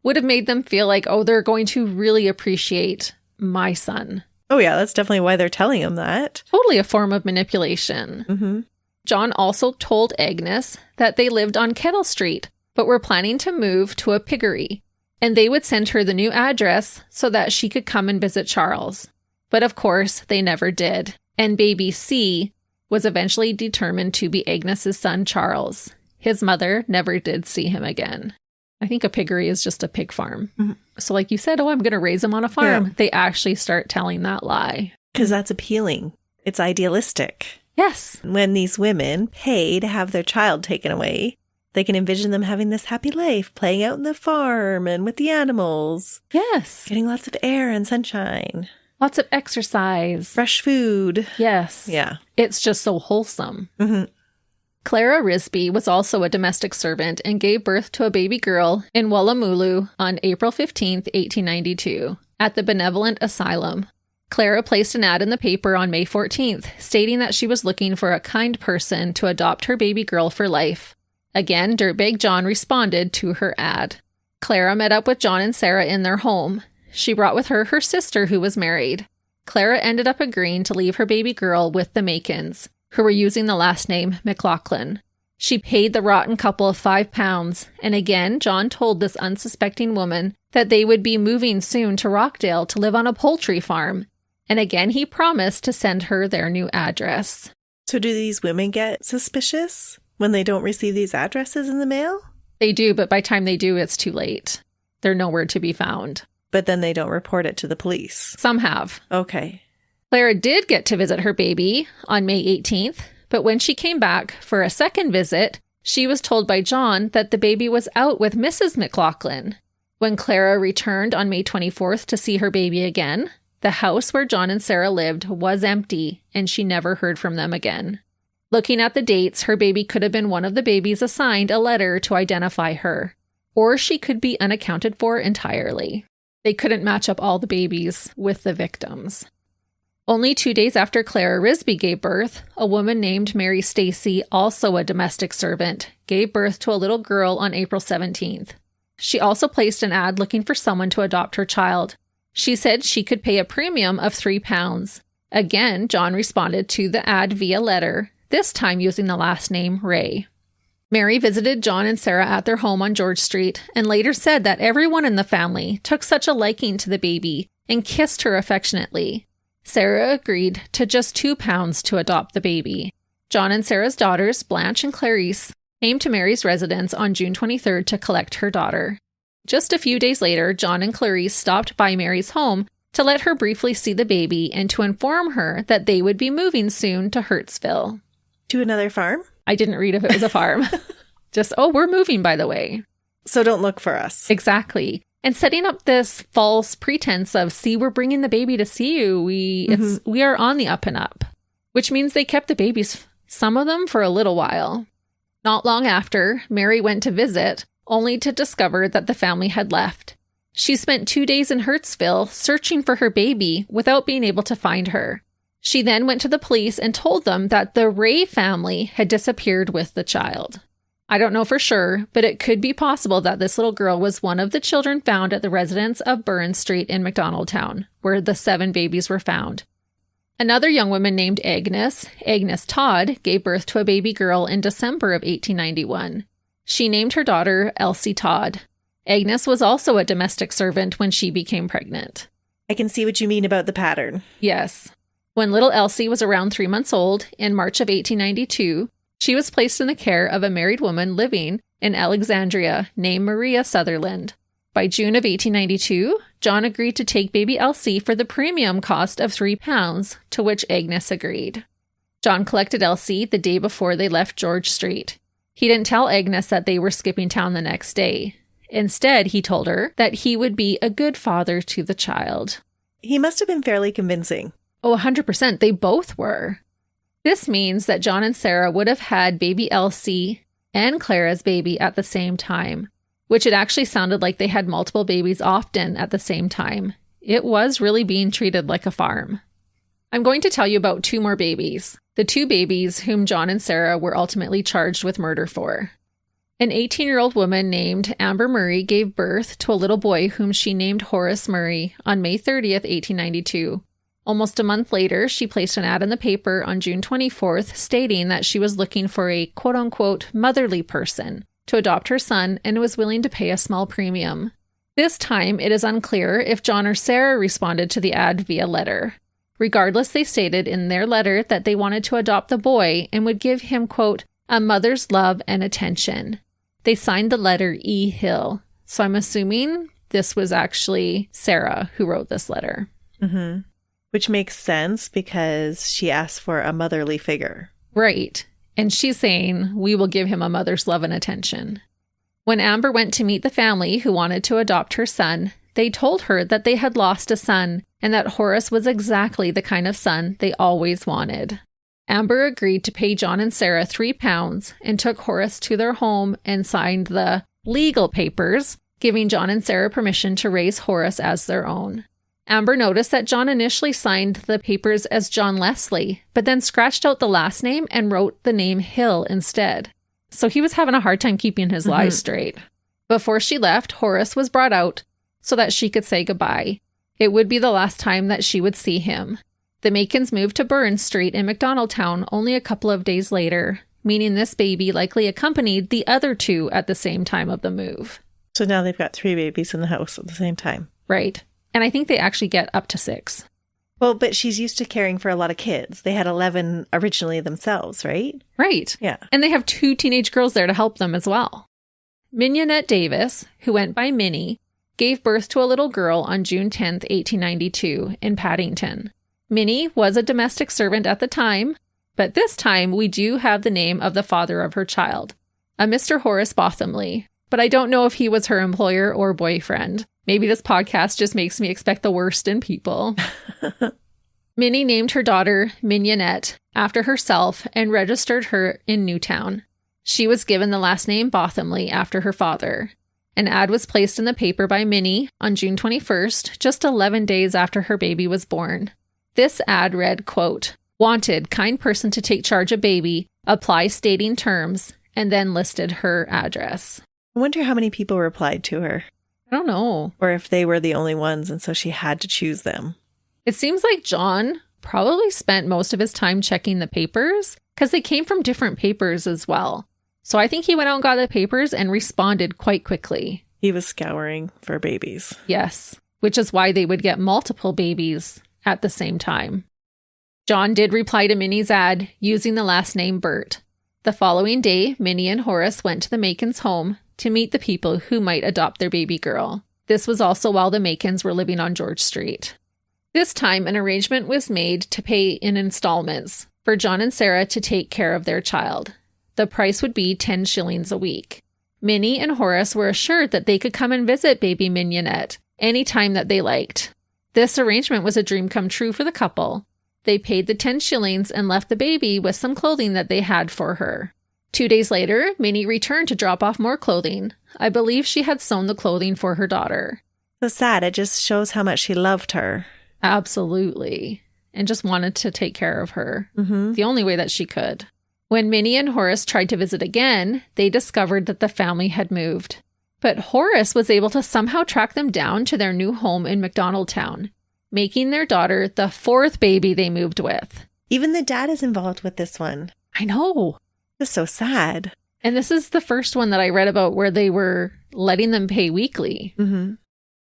Speaker 1: would have made them feel like, oh, they're going to really appreciate my son.
Speaker 2: Oh, yeah, that's definitely why they're telling him that.
Speaker 1: Totally a form of manipulation.
Speaker 2: Mm-hmm.
Speaker 1: John also told Agnes that they lived on Kettle Street, but were planning to move to a piggery, and they would send her the new address so that she could come and visit Charles. But of course, they never did, and baby C was eventually determined to be Agnes's son, Charles. His mother never did see him again. I think a piggery is just a pig farm. Mm-hmm. So like you said, oh, I'm going to raise him on a farm. Yeah. They actually start telling that lie.
Speaker 2: Because that's appealing. It's idealistic.
Speaker 1: Yes.
Speaker 2: When these women pay to have their child taken away, they can envision them having this happy life, playing out in the farm and with the animals.
Speaker 1: Yes.
Speaker 2: Getting lots of air and sunshine.
Speaker 1: Lots of exercise.
Speaker 2: Fresh food.
Speaker 1: Yes.
Speaker 2: Yeah.
Speaker 1: It's just so wholesome.
Speaker 2: Mm-hmm.
Speaker 1: Clara Risby was also a domestic servant and gave birth to a baby girl in Woolloomooloo on April 15th, 1892, at the Benevolent Asylum. Clara placed an ad in the paper on May 14th, stating that she was looking for a kind person to adopt her baby girl for life. Again, Dirtbag John responded to her ad. Clara met up with John and Sarah in their home. She brought with her her sister who was married. Clara ended up agreeing to leave her baby girl with the Makins, who were using the last name McLaughlin. She paid the rotten couple of £5, and again, John told this unsuspecting woman that they would be moving soon to Rockdale to live on a poultry farm. And again, he promised to send her their new address.
Speaker 2: So do these women get suspicious when they don't receive these addresses in the mail?
Speaker 1: They do, but by the time they do, it's too late. They're nowhere to be found.
Speaker 2: But then they don't report it to the police.
Speaker 1: Some have.
Speaker 2: Okay.
Speaker 1: Clara did get to visit her baby on May 18th, but when she came back for a second visit, she was told by John that the baby was out with Mrs. McLaughlin. When Clara returned on May 24th to see her baby again, the house where John and Sarah lived was empty, and she never heard from them again. Looking at the dates, her baby could have been one of the babies assigned a letter to identify her, or she could be unaccounted for entirely. They couldn't match up all the babies with the victims. Only 2 days after Clara Risby gave birth, a woman named Mary Stacy, also a domestic servant, gave birth to a little girl on April 17th. She also placed an ad looking for someone to adopt her child. She said she could pay a premium of £3. Again, John responded to the ad via letter, this time using the last name Ray. Mary visited John and Sarah at their home on George Street and later said that everyone in the family took such a liking to the baby and kissed her affectionately. Sarah agreed to just £2 to adopt the baby. John and Sarah's daughters, Blanche and Clarice, came to Mary's residence on June 23rd to collect her daughter. Just a few days later, John and Clarice stopped by Mary's home to let her briefly see the baby and to inform her that they would be moving soon to Hurtsville.
Speaker 2: To another farm?
Speaker 1: I didn't read if it was a farm. Just, we're moving, by the way.
Speaker 2: So don't look for us.
Speaker 1: Exactly. And setting up this false pretense of, see, we're bringing the baby to see you. We are on the up and up, which means they kept the babies, some of them, for a little while. Not long after, Mary went to visit, only to discover that the family had left. She spent 2 days in Hurtsville searching for her baby without being able to find her. She then went to the police and told them that the Ray family had disappeared with the child. I don't know for sure, but it could be possible that this little girl was one of the children found at the residence of Burns Street in MacDonaldtown, where the 7 babies were found. Another young woman named Agnes Todd, gave birth to a baby girl in December of 1891. She named her daughter Elsie Todd. Agnes was also a domestic servant when she became pregnant.
Speaker 2: I can see what you mean about the pattern.
Speaker 1: Yes. When little Elsie was around 3 months old, in March of 1892, she was placed in the care of a married woman living in Alexandria named Maria Sutherland. By June of 1892, John agreed to take baby Elsie for the premium cost of £3, to which Agnes agreed. John collected Elsie the day before they left George Street. He didn't tell Agnes that they were skipping town the next day. Instead, he told her that he would be a good father to the child.
Speaker 2: He must have been fairly convincing.
Speaker 1: Oh, 100%. They both were. This means that John and Sarah would have had baby Elsie and Clara's baby at the same time, which it actually sounded like they had multiple babies often at the same time. It was really being treated like a farm. I'm going to tell you about 2 more babies, the 2 babies whom John and Sarah were ultimately charged with murder for. An 18-year-old woman named Amber Murray gave birth to a little boy whom she named Horace Murray on May 30th, 1892. Almost a month later, she placed an ad in the paper on June 24th stating that she was looking for a quote-unquote motherly person to adopt her son and was willing to pay a small premium. This time, it is unclear if John or Sarah responded to the ad via letter. Regardless, they stated in their letter that they wanted to adopt the boy and would give him, quote, a mother's love and attention. They signed the letter E. Hill, so I'm assuming this was actually Sarah who wrote this letter.
Speaker 2: Mm-hmm. Which makes sense because she asked for a motherly figure.
Speaker 1: Right. And she's saying, we will give him a mother's love and attention. When Amber went to meet the family who wanted to adopt her son, they told her that they had lost a son and that Horace was exactly the kind of son they always wanted. Amber agreed to pay John and Sarah £3 and took Horace to their home and signed the legal papers, giving John and Sarah permission to raise Horace as their own. Amber noticed that John initially signed the papers as John Leslie, but then scratched out the last name and wrote the name Hill instead. So he was having a hard time keeping his lies straight. Before she left, Horace was brought out so that she could say goodbye. It would be the last time that she would see him. The Makins moved to Burns Street in MacDonaldtown only a couple of days later, meaning this baby likely accompanied the other 2 at the same time of the move.
Speaker 2: So now they've got 3 babies in the house at the same time.
Speaker 1: Right. And I think they actually get up to 6.
Speaker 2: Well, but she's used to caring for a lot of kids. They had 11 originally themselves, right?
Speaker 1: Right.
Speaker 2: Yeah.
Speaker 1: And they have 2 teenage girls there to help them as well. Mignonette Davis, who went by Minnie, gave birth to a little girl on June 10th, 1892, in Paddington. Minnie was a domestic servant at the time, but this time we do have the name of the father of her child, a Mr. Horace Bothamley, but I don't know if he was her employer or boyfriend. Maybe this podcast just makes me expect the worst in people. Minnie named her daughter Mignonette after herself and registered her in Newtown. She was given the last name Bothamley after her father. An ad was placed in the paper by Minnie on June 21st, just 11 days after her baby was born. This ad read, quote, wanted kind person to take charge of baby, apply stating terms, and then listed her address.
Speaker 2: I wonder how many people replied to her.
Speaker 1: I don't know.
Speaker 2: Or if they were the only ones and so she had to choose them.
Speaker 1: It seems like John probably spent most of his time checking the papers because they came from different papers as well. So I think he went out and got the papers and responded quite quickly.
Speaker 2: He was scouring for babies.
Speaker 1: Yes, which is why they would get multiple babies at the same time. John did reply to Minnie's ad using the last name Burt. The following day, Minnie and Horace went to the Makins' home to meet the people who might adopt their baby girl. This was also while the Makins were living on George Street. This time, an arrangement was made to pay in installments for John and Sarah to take care of their child. The price would be 10 shillings a week. Minnie and Horace were assured that they could come and visit baby Mignonette any time that they liked. This arrangement was a dream come true for the couple. They paid the 10 shillings and left the baby with some clothing that they had for her. 2 days later, Minnie returned to drop off more clothing. I believe she had sewn the clothing for her daughter.
Speaker 2: So sad. It just shows how much she loved her.
Speaker 1: Absolutely. And just wanted to take care of her.
Speaker 2: Mm-hmm.
Speaker 1: The only way that she could. When Minnie and Horace tried to visit again, they discovered that the family had moved. But Horace was able to somehow track them down to their new home in MacDonaldtown, making their daughter the 4th baby they moved with.
Speaker 2: Even the dad is involved with this one.
Speaker 1: I know.
Speaker 2: It's so sad.
Speaker 1: And this is the first one that I read about where they were letting them pay weekly.
Speaker 2: Mm-hmm.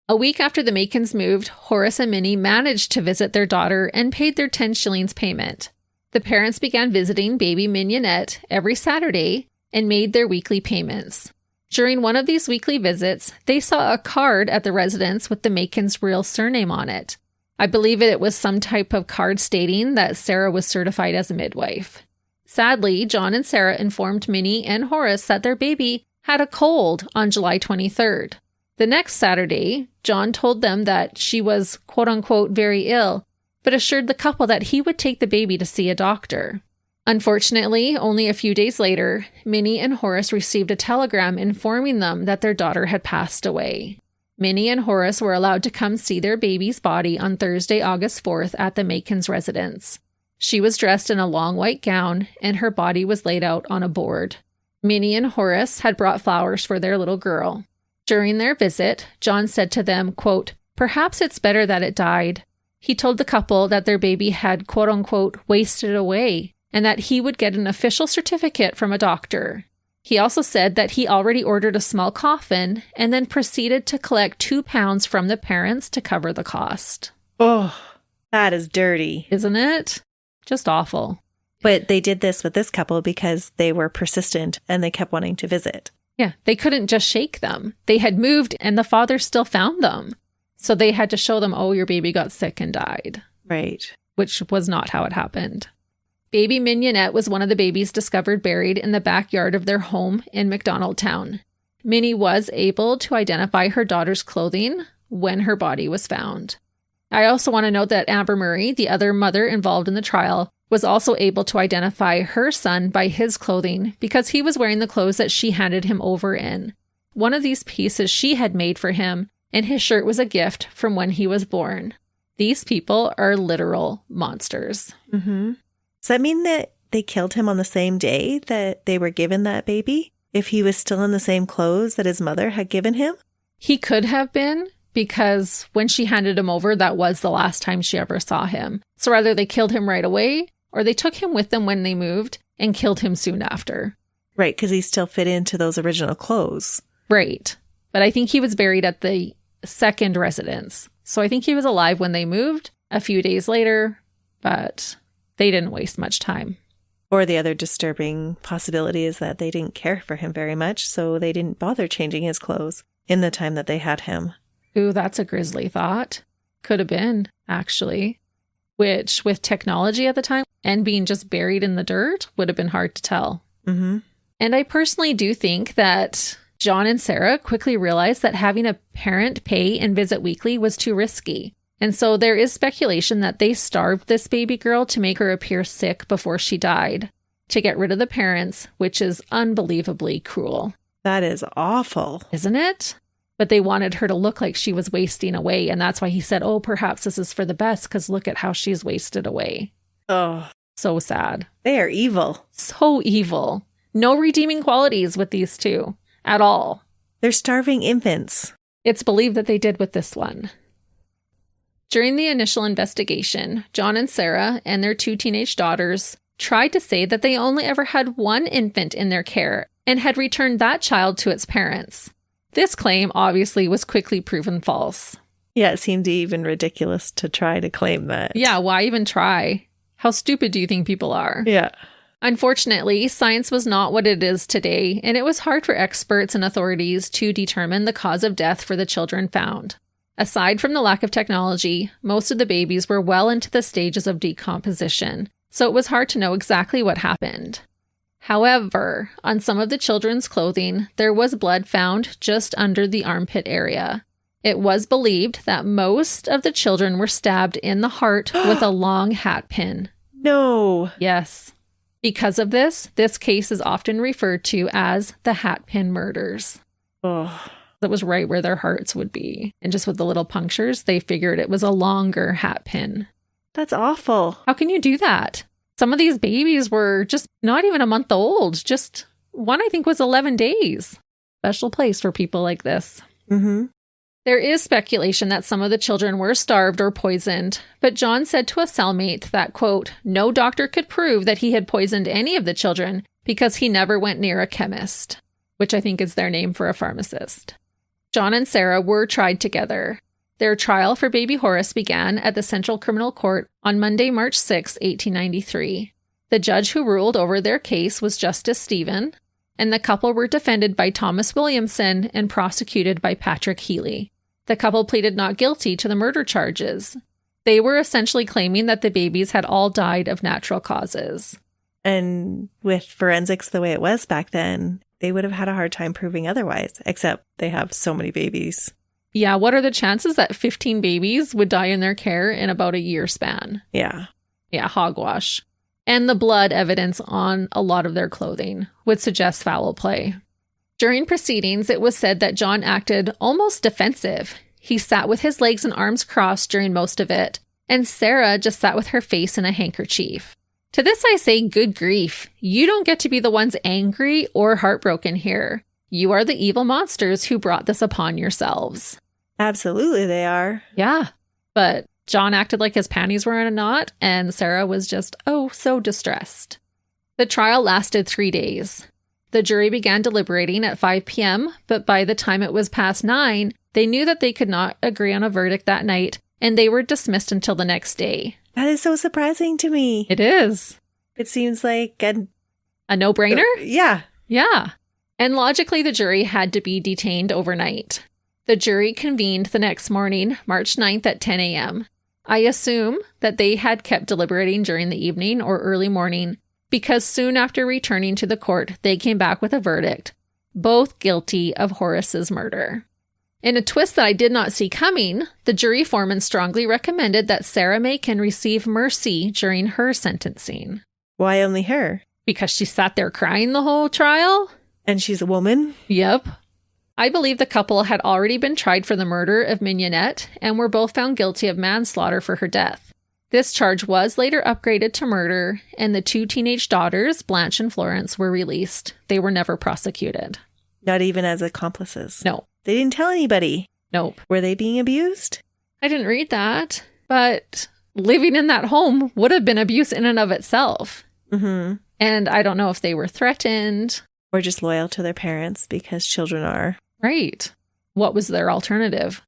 Speaker 1: A week after the Makins moved, Horace and Minnie managed to visit their daughter and paid their 10 shillings payment. The parents began visiting baby Mignonette every Saturday and made their weekly payments. During one of these weekly visits, they saw a card at the residence with the Makins' real surname on it. I believe it was some type of card stating that Sarah was certified as a midwife. Sadly, John and Sarah informed Minnie and Horace that their baby had a cold on July 23rd. The next Saturday, John told them that she was quote-unquote very ill, but assured the couple that he would take the baby to see a doctor. Unfortunately, only a few days later, Minnie and Horace received a telegram informing them that their daughter had passed away. Minnie and Horace were allowed to come see their baby's body on Thursday, August 4th at the Makins' residence. She was dressed in a long white gown, and her body was laid out on a board. Minnie and Horace had brought flowers for their little girl. During their visit, John said to them, quote, "Perhaps it's better that it died." He told the couple that their baby had, quote-unquote, wasted away, and that he would get an official certificate from a doctor. He also said that he already ordered a small coffin and then proceeded to collect £2 from the parents to cover the cost.
Speaker 2: Oh, that is dirty.
Speaker 1: Isn't it? Just awful.
Speaker 2: But they did this with this couple because they were persistent and they kept wanting to visit.
Speaker 1: Yeah, they couldn't just shake them. They had moved and the father still found them. So they had to show them, oh, your baby got sick and died.
Speaker 2: Right.
Speaker 1: Which was not how it happened. Baby Mignonette was one of the babies discovered buried in the backyard of their home in MacDonaldtown. Minnie was able to identify her daughter's clothing when her body was found. I also want to note that Amber Murray, the other mother involved in the trial, was also able to identify her son by his clothing because he was wearing the clothes that she handed him over in. One of these pieces she had made for him, and his shirt was a gift from when he was born. These people are literal monsters.
Speaker 2: Mm-hmm. Does that mean that they killed him on the same day that they were given that baby? If he was still in the same clothes that his mother had given him?
Speaker 1: He could have been, because when she handed him over, that was the last time she ever saw him. So either they killed him right away, or they took him with them when they moved and killed him soon after.
Speaker 2: Right, because he still fit into those original clothes.
Speaker 1: Right. But I think he was buried at the second residence. So I think he was alive when they moved a few days later, but they didn't waste much time.
Speaker 2: Or the other disturbing possibility is that they didn't care for him very much, so they didn't bother changing his clothes in the time that they had him.
Speaker 1: Ooh, that's a grisly thought. Could have been, actually. Which, with technology at the time and being just buried in the dirt, would have been hard to tell.
Speaker 2: Mm-hmm.
Speaker 1: And I personally do think that John and Sarah quickly realized that having a parent pay and visit weekly was too risky. And so there is speculation that they starved this baby girl to make her appear sick before she died, to get rid of the parents, which is unbelievably cruel.
Speaker 2: That is awful.
Speaker 1: Isn't it? But they wanted her to look like she was wasting away. And that's why he said, oh, perhaps this is for the best because look at how she's wasted away.
Speaker 2: Oh,
Speaker 1: so sad.
Speaker 2: They are evil.
Speaker 1: So evil. No redeeming qualities with these two at all.
Speaker 2: They're starving infants.
Speaker 1: It's believed that they did with this one. During the initial investigation, John and Sarah and their 2 teenage daughters tried to say that they only ever had one infant in their care and had returned that child to its parents. This claim obviously was quickly proven false.
Speaker 2: Yeah, it seemed even ridiculous to try to claim that.
Speaker 1: Yeah, why even try? How stupid do you think people are?
Speaker 2: Yeah.
Speaker 1: Unfortunately, science was not what it is today, and it was hard for experts and authorities to determine the cause of death for the children found. Aside from the lack of technology, most of the babies were well into the stages of decomposition, so it was hard to know exactly what happened. However, on some of the children's clothing, there was blood found just under the armpit area. It was believed that most of the children were stabbed in the heart with a long hat pin.
Speaker 2: No.
Speaker 1: Yes. Because of this case is often referred to as the Hatpin Murders.
Speaker 2: Oh.
Speaker 1: That was right where their hearts would be. And just with the little punctures, they figured it was a longer hat pin.
Speaker 2: That's awful.
Speaker 1: How can you do that? Some of these babies were just not even a month old. Just one, I think, was 11 days. Special place for people like this.
Speaker 2: Mm-hmm.
Speaker 1: There is speculation that some of the children were starved or poisoned, but John said to a cellmate that, quote, no doctor could prove that he had poisoned any of the children because he never went near a chemist, which I think is their name for a pharmacist. John and Sarah were tried together. Their trial for baby Horace began at the Central Criminal Court on Monday, March 6, 1893. The judge who ruled over their case was Justice Stephen, and the couple were defended by Thomas Williamson and prosecuted by Patrick Healy. The couple pleaded not guilty to the murder charges. They were essentially claiming that the babies had all died of natural causes.
Speaker 2: And with forensics the way it was back then, they would have had a hard time proving otherwise, except they have so many babies.
Speaker 1: Yeah, what are the chances that 15 babies would die in their care in about a year span?
Speaker 2: Yeah.
Speaker 1: Yeah, hogwash. And the blood evidence on a lot of their clothing would suggest foul play. During proceedings, it was said that John acted almost defensive. He sat with his legs and arms crossed during most of it, and Sarah just sat with her face in a handkerchief. To this I say, good grief. You don't get to be the ones angry or heartbroken here. You are the evil monsters who brought this upon yourselves.
Speaker 2: Absolutely they are.
Speaker 1: Yeah, but John acted like his panties were in a knot, and Sarah was just, so distressed. The trial lasted 3 days. The jury began deliberating at 5 p.m., but by the time it was past 9, they knew that they could not agree on a verdict that night, and they were dismissed until the next day.
Speaker 2: That is so surprising to me.
Speaker 1: It is.
Speaker 2: It seems like
Speaker 1: a no-brainer?
Speaker 2: Yeah.
Speaker 1: Yeah. And logically, the jury had to be detained overnight. The jury convened the next morning, March 9th at 10 a.m. I assume that they had kept deliberating during the evening or early morning, because soon after returning to the court, they came back with a verdict, both guilty of Horace's murder. In a twist that I did not see coming, the jury foreman strongly recommended that Sarah Makin receive mercy during her sentencing.
Speaker 2: Why only her?
Speaker 1: Because she sat there crying the whole trial?
Speaker 2: And she's a woman?
Speaker 1: Yep. I believe the couple had already been tried for the murder of Mignonette and were both found guilty of manslaughter for her death. This charge was later upgraded to murder, and the 2 teenage daughters, Blanche and Florence, were released. They were never prosecuted.
Speaker 2: Not even as accomplices?
Speaker 1: No.
Speaker 2: They didn't tell anybody?
Speaker 1: Nope.
Speaker 2: Were they being abused?
Speaker 1: I didn't read that, but living in that home would have been abuse in and of itself.
Speaker 2: Mm-hmm.
Speaker 1: And I don't know if they were threatened.
Speaker 2: Or just loyal to their parents, because children are.
Speaker 1: Right. What was their alternative?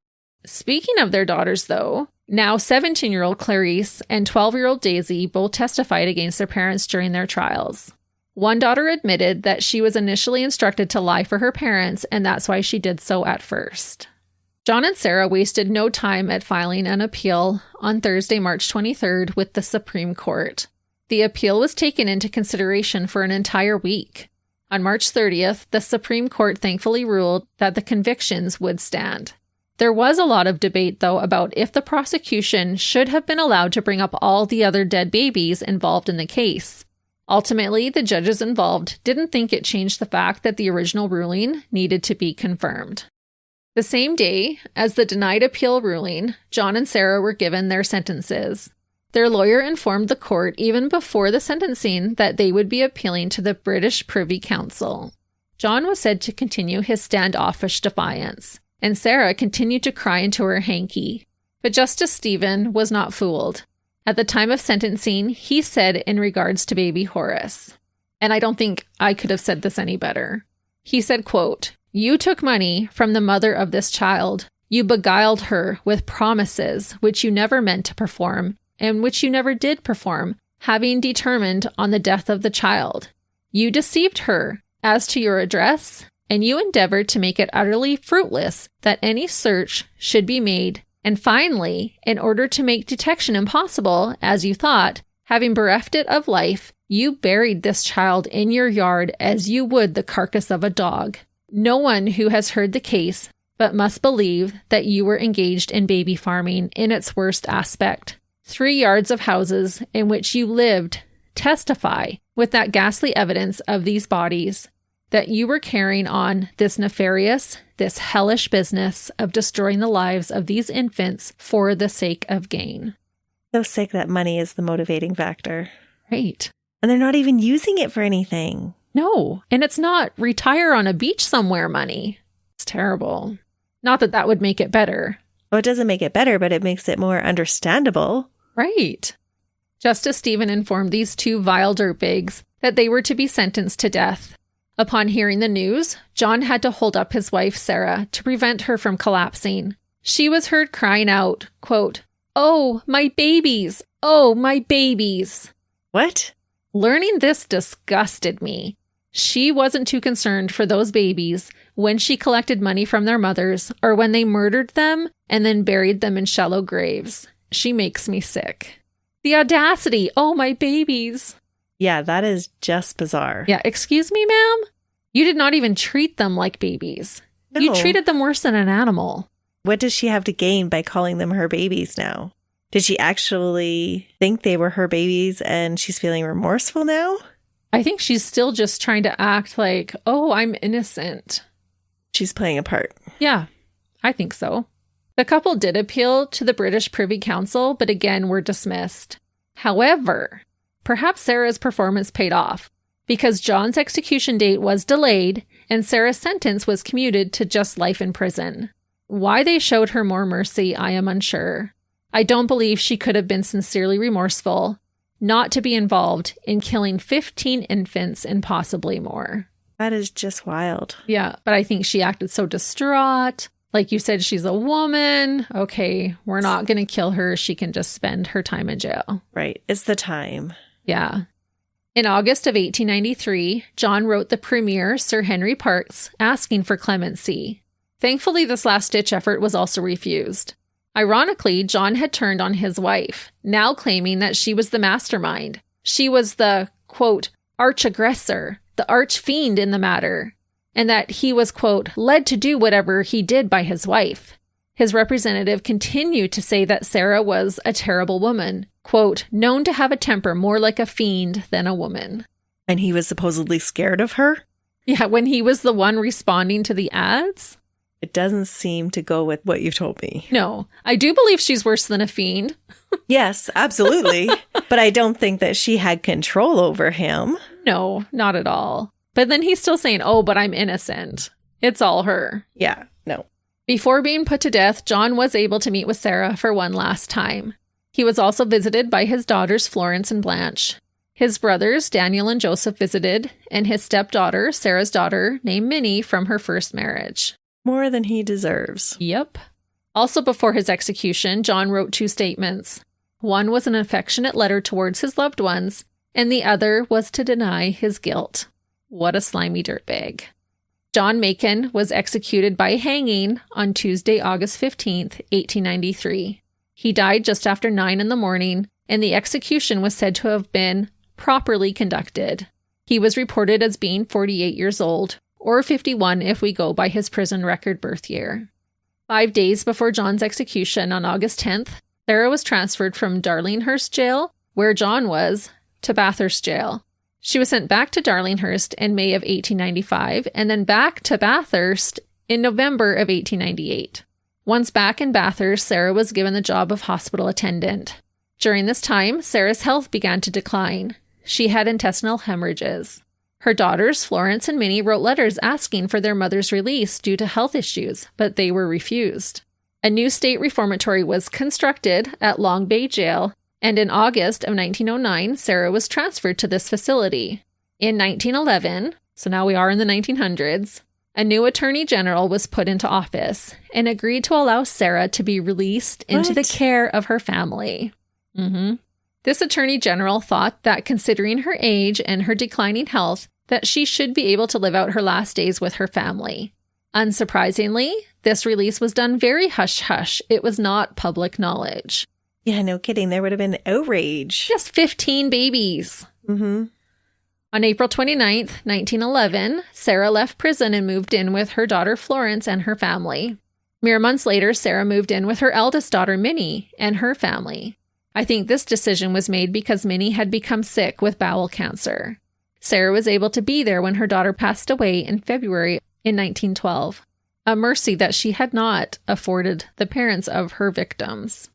Speaker 1: Speaking of their daughters, though, now 17-year-old Clarice and 12-year-old Daisy both testified against their parents during their trials. One daughter admitted that she was initially instructed to lie for her parents, and that's why she did so at first. John and Sarah wasted no time at filing an appeal on Thursday, March 23rd with the Supreme Court. The appeal was taken into consideration for an entire week. On March 30th, the Supreme Court thankfully ruled that the convictions would stand. There was a lot of debate, though, about if the prosecution should have been allowed to bring up all the other dead babies involved in the case. Ultimately, the judges involved didn't think it changed the fact that the original ruling needed to be confirmed. The same day as the denied appeal ruling, John and Sarah were given their sentences. Their lawyer informed the court even before the sentencing that they would be appealing to the British Privy Council. John was said to continue his standoffish defiance, and Sarah continued to cry into her hanky. But Justice Stephen was not fooled. At the time of sentencing, he said in regards to baby Horace, and I don't think I could have said this any better. He said, quote, "You took money from the mother of this child. You beguiled her with promises which you never meant to perform and which you never did perform, having determined on the death of the child. You deceived her as to your address, and you endeavored to make it utterly fruitless that any search should be made. And finally, in order to make detection impossible, as you thought, having bereft it of life, you buried this child in your yard as you would the carcass of a dog. No one who has heard the case but must believe that you were engaged in baby farming in its worst aspect. 3 yards of houses in which you lived testify with that ghastly evidence of these bodies that you were carrying on this nefarious, this hellish business of destroying the lives of these infants for the sake of gain."
Speaker 2: So sick that money is the motivating factor.
Speaker 1: Right.
Speaker 2: And they're not even using it for anything.
Speaker 1: No, and it's not retire on a beach somewhere money. It's terrible. Not that that would make it better.
Speaker 2: Well, it doesn't make it better, but it makes it more understandable.
Speaker 1: Right. Justice Stephen informed these 2 vile dirtbags that they were to be sentenced to death. Upon hearing the news, John had to hold up his wife, Sarah, to prevent her from collapsing. She was heard crying out, quote, "Oh, my babies! Oh, my babies!"
Speaker 2: What?
Speaker 1: Learning this disgusted me. She wasn't too concerned for those babies when she collected money from their mothers or when they murdered them and then buried them in shallow graves. She makes me sick. The audacity. Oh, my babies.
Speaker 2: Yeah, that is just bizarre.
Speaker 1: Yeah, excuse me, ma'am? You did not even treat them like babies.
Speaker 2: No.
Speaker 1: You treated them worse than an animal.
Speaker 2: What does she have to gain by calling them her babies now? Did she actually think they were her babies and she's feeling remorseful now?
Speaker 1: I think she's still just trying to act like, oh, I'm innocent.
Speaker 2: She's playing a part.
Speaker 1: Yeah, I think so. The couple did appeal to the British Privy Council, but again were dismissed. However, perhaps Sarah's performance paid off, because John's execution date was delayed and Sarah's sentence was commuted to just life in prison. Why they showed her more mercy, I am unsure. I don't believe she could have been sincerely remorseful not to be involved in killing 15 infants and possibly more.
Speaker 2: That is just wild.
Speaker 1: Yeah, but I think she acted so distraught. Like you said, she's a woman. Okay, we're not going to kill her. She can just spend her time in jail.
Speaker 2: Right. It's the time.
Speaker 1: Yeah. In August of 1893, John wrote the Premier, Sir Henry Parkes, asking for clemency. Thankfully, this last-ditch effort was also refused. Ironically, John had turned on his wife, now claiming that she was the mastermind. She was the, quote, arch-aggressor, the arch-fiend in the matter, and that he was, quote, led to do whatever he did by his wife. His representative continued to say that Sarah was a terrible woman, quote, known to have a temper more like a fiend than a woman.
Speaker 2: And he was supposedly scared of her?
Speaker 1: Yeah, when he was the one responding to the ads?
Speaker 2: It doesn't seem to go with what you've told me.
Speaker 1: No, I do believe she's worse than a fiend.
Speaker 2: Yes, absolutely. But I don't think that she had control over him.
Speaker 1: No, not at all. But then he's still saying, oh, but I'm innocent. It's all her.
Speaker 2: Yeah, no.
Speaker 1: Before being put to death, John was able to meet with Sarah for one last time. He was also visited by his daughters, Florence and Blanche. His brothers, Daniel and Joseph, visited, and his stepdaughter, Sarah's daughter, named Minnie, from her first marriage.
Speaker 2: More than he deserves.
Speaker 1: Yep. Also before his execution, John wrote 2 statements. One was an affectionate letter towards his loved ones, and the other was to deny his guilt. What a slimy dirtbag. John Makin was executed by hanging on Tuesday, August 15th, 1893. He died just after 9 in the morning, and the execution was said to have been properly conducted. He was reported as being 48 years old, or 51 if we go by his prison record birth year. 5 days before John's execution on August 10th, Sarah was transferred from Darlinghurst Jail, where John was, to Bathurst Jail. She was sent back to Darlinghurst in May of 1895 and then back to Bathurst in November of 1898. Once back in Bathurst, Sarah was given the job of hospital attendant. During this time, Sarah's health began to decline. She had intestinal hemorrhages. Her daughters, Florence and Minnie, wrote letters asking for their mother's release due to health issues, but they were refused. A new state reformatory was constructed at Long Bay Jail, And in August of 1909, Sarah was transferred to this facility. In 1911, so now we are in the 1900s, a new attorney general was put into office and agreed to allow Sarah to be released into the care of her family. This attorney general thought that considering her age and her declining health, that she should be able to live out her last days with her family. Unsurprisingly, this release was done very hush-hush. It was not public knowledge.
Speaker 2: Yeah, no kidding. There would have been outrage.
Speaker 1: Just 15 babies. On April 29th, 1911, Sarah left prison and moved in with her daughter Florence and her family. Mere months later, Sarah moved in with her eldest daughter Minnie and her family. I think this decision was made because Minnie had become sick with bowel cancer. Sarah was able to be there when her daughter passed away in February in 1912, a mercy that she had not afforded the parents of her victims.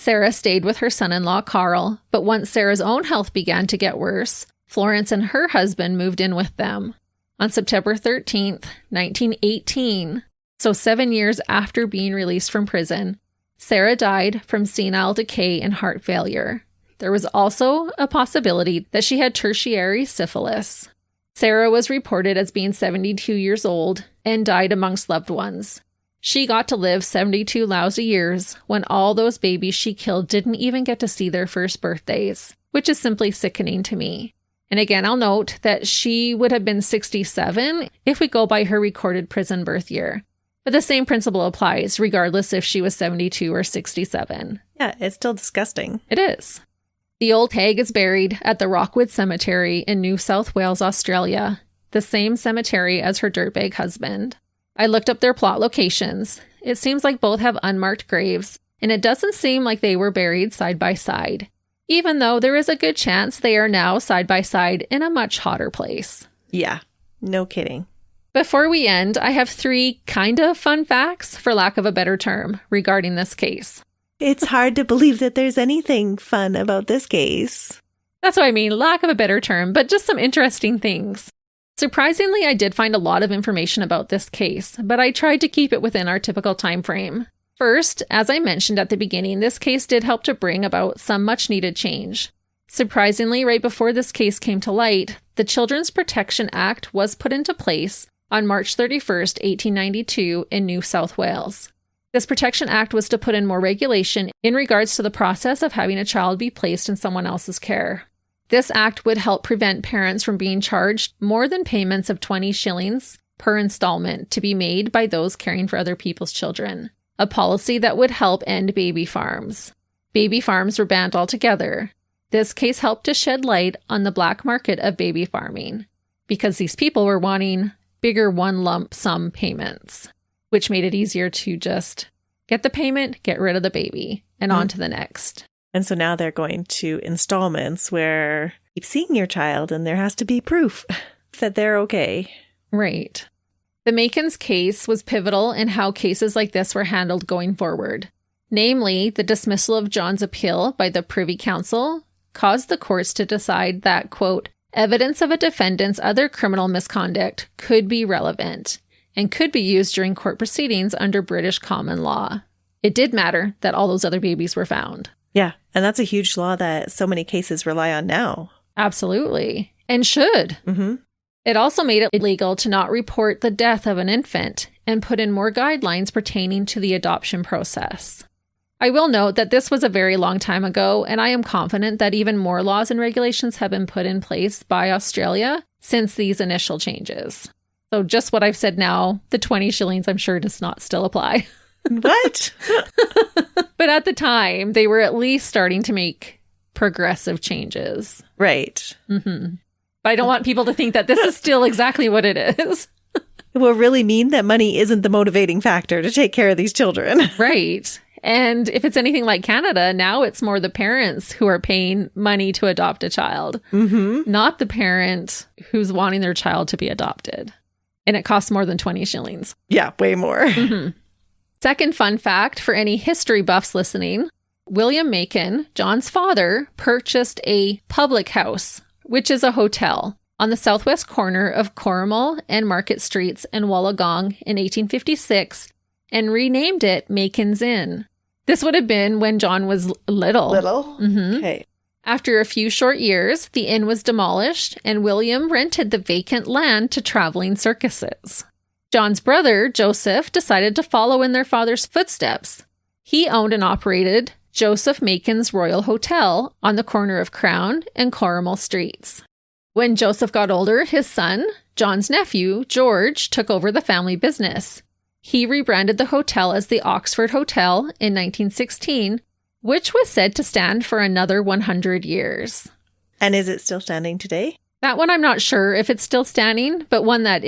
Speaker 1: Sarah stayed with her son-in-law Carl, but once Sarah's own health began to get worse, Florence and her husband moved in with them. On September 13th, 1918, so 7 years after being released from prison, Sarah died from senile decay and heart failure. There was also a possibility that she had tertiary syphilis. Sarah was reported as being 72 years old and died amongst loved ones. She got to live 72 lousy years when all those babies she killed didn't even get to see their first birthdays, which is simply sickening to me. And again, I'll note that she would have been 67 if we go by her recorded prison birth year. But the same principle applies regardless if she was 72 or 67.
Speaker 2: Yeah, it's still disgusting.
Speaker 1: It is. The old hag is buried at the Rockwood Cemetery in New South Wales, Australia, the same cemetery as her dirtbag husband. I looked up their plot locations. It seems like both have unmarked graves, and it doesn't seem like they were buried side by side, even though there is a good chance they are now side by side in a much hotter place.
Speaker 2: Yeah, no kidding.
Speaker 1: Before we end, I have 3 kind of fun facts, for lack of a better term, regarding this case.
Speaker 2: It's hard to believe that there's anything fun about this case.
Speaker 1: That's what I mean, lack of a better term, but just some interesting things. Surprisingly, I did find a lot of information about this case, but I tried to keep it within our typical time frame. First, as I mentioned at the beginning, this case did help to bring about some much-needed change. Surprisingly, right before this case came to light, the Children's Protection Act was put into place on March 31st, 1892 in New South Wales. This Protection Act was to put in more regulation in regards to the process of having a child be placed in someone else's care. This act would help prevent parents from being charged more than payments of 20 shillings per installment to be made by those caring for other people's children. A policy that would help end baby farms. Baby farms were banned altogether. This case helped to shed light on the black market of baby farming, because these people were wanting bigger one lump sum payments, which made it easier to just get the payment, get rid of the baby, and on to the next.
Speaker 2: And so now they're going to installments where you keep seeing your child and there has to be proof that they're okay.
Speaker 1: Right. The Makins case was pivotal in how cases like this were handled going forward. Namely, the dismissal of John's appeal by the Privy Council caused the courts to decide that, quote, evidence of a defendant's other criminal misconduct could be relevant and could be used during court proceedings under British common law. It did matter that all those other babies were found.
Speaker 2: Yeah, and that's a huge law that so many cases rely on now.
Speaker 1: Absolutely. And should. It also made it illegal to not report the death of an infant and put in more guidelines pertaining to the adoption process. I will note that this was a very long time ago, and I am confident that even more laws and regulations have been put in place by Australia since these initial changes. So just what I've said now, the 20 shillings I'm sure does not still apply.
Speaker 2: What?
Speaker 1: But at the time, they were at least starting to make progressive changes.
Speaker 2: Right.
Speaker 1: But I don't want people to think that this is still exactly what it is.
Speaker 2: It will really mean that money isn't the motivating factor to take care of these children.
Speaker 1: Right. And if it's anything like Canada, now it's more the parents who are paying money to adopt a child, not the parent who's wanting their child to be adopted. And it costs more than 20 shillings.
Speaker 2: Yeah, way more.
Speaker 1: Second fun fact for any history buffs listening, William Makin, John's father, purchased a public house, which is a hotel, on the southwest corner of Corrimal and Market Streets in Wollongong in 1856 and renamed it Makin's Inn. This would have been when John was little.
Speaker 2: Little? Okay.
Speaker 1: After a few short years, the inn was demolished and William rented the vacant land to traveling circuses. John's brother, Joseph, decided to follow in their father's footsteps. He owned and operated Joseph Makin's Royal Hotel on the corner of Crown and Corrimal Streets. When Joseph got older, his son, John's nephew, George, took over the family business. He rebranded the hotel as the Oxford Hotel in 1916, which was said to stand for another 100 years.
Speaker 2: And is it still standing today?
Speaker 1: That one I'm not sure if it's still standing, but one that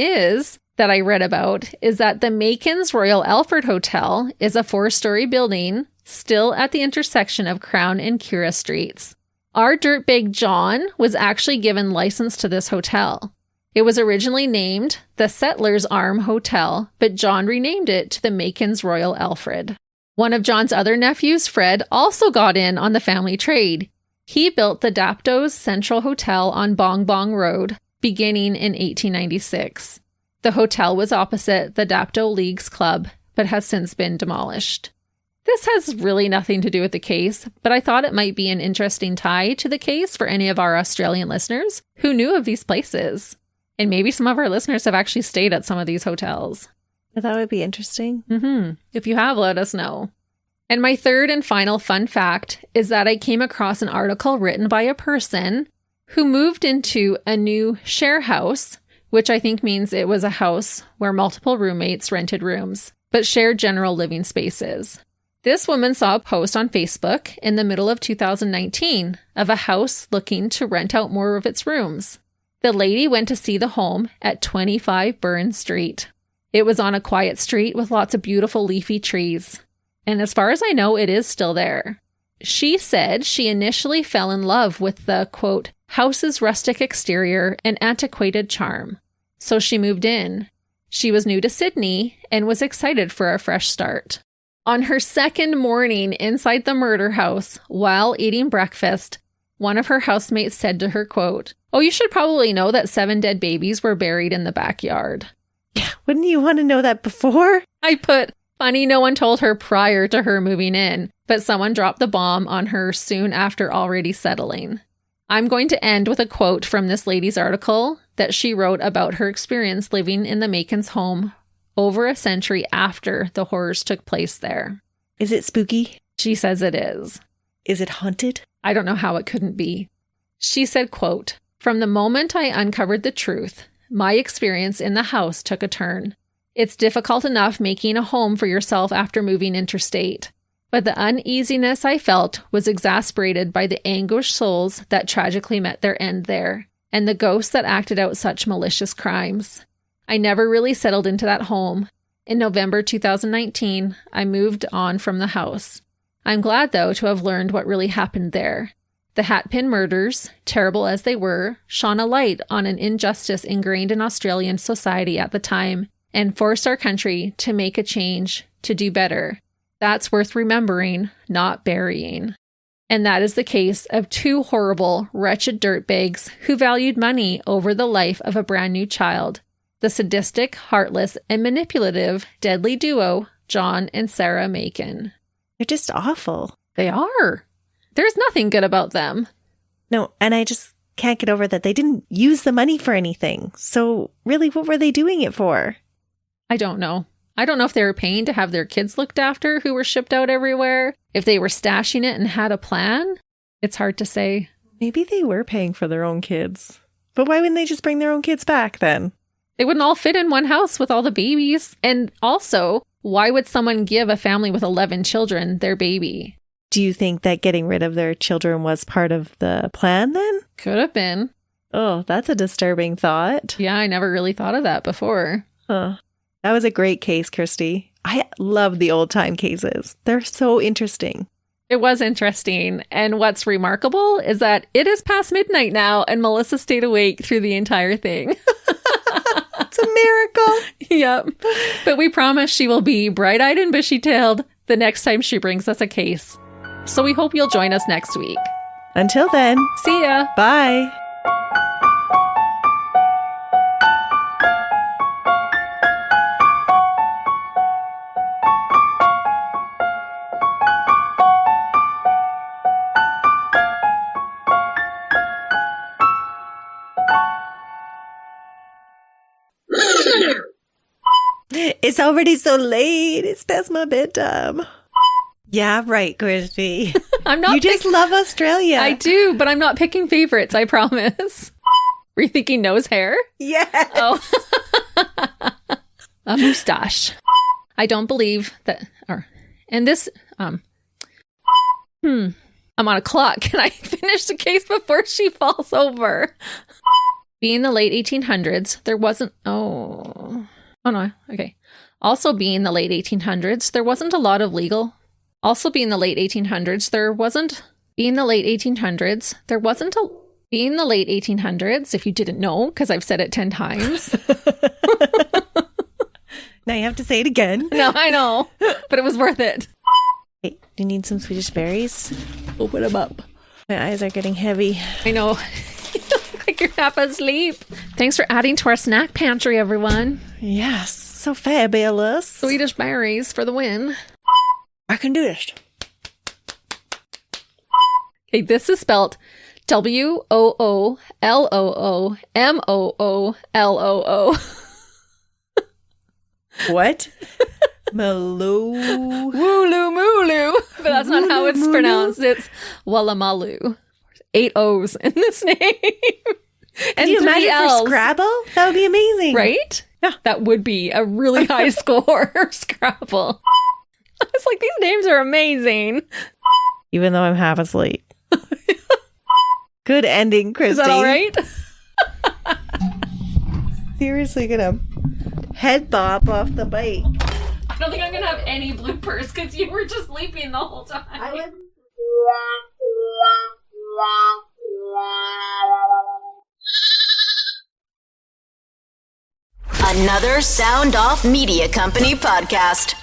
Speaker 1: I read about is that the Makin's Royal Alfred Hotel is a 4-story building still at the intersection of Crown and Cura Streets. Our dirtbag John was actually given license to this hotel. It was originally named the Settlers Arm Hotel, but John renamed it to the Makin's Royal Alfred. One of John's other nephews, Fred, also got in on the family trade. He built the Dapto's Central Hotel on Bong Bong Road, beginning in 1896. The hotel was opposite the Dapto Leagues Club, but has since been demolished. This has really nothing to do with the case, but I thought it might be an interesting tie to the case for any of our Australian listeners who knew of these places. And maybe some of our listeners have actually stayed at some of these hotels.
Speaker 2: That would be interesting.
Speaker 1: If you have, let us know. And my third and final fun fact is that I came across an article written by a person who moved into a new share house, which I think means it was a house where multiple roommates rented rooms, but shared general living spaces. This woman saw a post on Facebook in the middle of 2019 of a house looking to rent out more of its rooms. The lady went to see the home at 25 Burn Street. It was on a quiet street with lots of beautiful leafy trees. And as far as I know, it is still there. She said she initially fell in love with the, quote, house's rustic exterior and antiquated charm. So she moved in. She was new to Sydney and was excited for a fresh start. On her second morning inside the murder house, while eating breakfast, one of her housemates said to her, quote, "Oh, you should probably know that 7 dead babies were buried in the backyard."
Speaker 2: Yeah, wouldn't you want to know that before?
Speaker 1: I put, funny no one told her prior to her moving in, but someone dropped the bomb on her soon after already settling. I'm going to end with a quote from this lady's article that she wrote about her experience living in the Makin's home over a century after the horrors took place there.
Speaker 2: Is it spooky?
Speaker 1: She says it is.
Speaker 2: Is it haunted?
Speaker 1: I don't know how it couldn't be. She said, quote, "From the moment I uncovered the truth, my experience in the house took a turn. It's difficult enough making a home for yourself after moving interstate, but the uneasiness I felt was exasperated by the anguished souls that tragically met their end there, and the ghosts that acted out such malicious crimes. I never really settled into that home. In November 2019, I moved on from the house. I'm glad, though, to have learned what really happened there. The Hatpin Murders, terrible as they were, shone a light on an injustice ingrained in Australian society at the time and forced our country to make a change, to do better. That's worth remembering, not burying." And that is the case of 2 horrible, wretched dirtbags who valued money over the life of a brand new child. The sadistic, heartless, and manipulative deadly duo, John and Sarah Makin.
Speaker 2: They're just awful.
Speaker 1: They are. There's nothing good about them.
Speaker 2: No, and I just can't get over that they didn't use the money for anything. So really, what were they doing it for?
Speaker 1: I don't know. I don't know if they were paying to have their kids looked after who were shipped out everywhere, if they were stashing it and had a plan. It's hard to say.
Speaker 2: Maybe they were paying for their own kids. But why wouldn't they just bring their own kids back then?
Speaker 1: They wouldn't all fit in one house with all the babies. And also, why would someone give a family with 11 children their baby?
Speaker 2: Do you think that getting rid of their children was part of the plan then?
Speaker 1: Could have been.
Speaker 2: Oh, that's a disturbing thought.
Speaker 1: Yeah, I never really thought of that before.
Speaker 2: Huh. That was a great case, Kirsty. I love the old time cases. They're so interesting.
Speaker 1: It was interesting. And what's remarkable is that it is past midnight now and Melissa stayed awake through the entire thing.
Speaker 2: It's a miracle.
Speaker 1: Yep. But we promise she will be bright-eyed and bushy-tailed the next time she brings us a case. So we hope you'll join us next week.
Speaker 2: Until then,
Speaker 1: see ya.
Speaker 2: Bye. It's already so late. It's past my bedtime. Yeah, right, Grisly. You just love Australia.
Speaker 1: I do, but I'm not picking favorites, I promise. Were you thinking nose hair?
Speaker 2: Yes.
Speaker 1: Oh. A moustache. I don't believe that, and this, I'm on a clock. Can I finish the case before she falls over? Being the late 1800s, there wasn't, oh no, okay. Also being the late 1800s, there wasn't a lot of legal. Also being the late 1800s, there wasn't, being the late 1800s, there wasn't a, being the late 1800s, if you didn't know, because I've said it 10 times.
Speaker 2: Now you have to say it again.
Speaker 1: No, I know, but it was worth it.
Speaker 2: Hey, do you need some Swedish berries?
Speaker 1: Open them up.
Speaker 2: My eyes are getting heavy.
Speaker 1: I know. You look like you're half asleep. Thanks for adding to our snack pantry, everyone.
Speaker 2: Yes, so fabulous.
Speaker 1: Swedish berries for the win.
Speaker 2: I can do this.
Speaker 1: Okay, this is spelled WOOLOOMOOLOO.
Speaker 2: What? Maloo.
Speaker 1: Wooloo mooloo. But that's not how it's pronounced. It's Wallamalu. 8 O's in this name.
Speaker 2: Can you imagine for Scrabble? That would be amazing.
Speaker 1: Right?
Speaker 2: Yeah.
Speaker 1: That would be a really high score, Scrabble. I was like, these names are amazing.
Speaker 2: Even though I'm half asleep. Good ending, Christy.
Speaker 1: Is that all right?
Speaker 2: Seriously gonna head bop off the bike.
Speaker 1: I don't think I'm gonna have any bloopers because you were just sleeping the whole time.
Speaker 3: Another Sound Off Media Company podcast.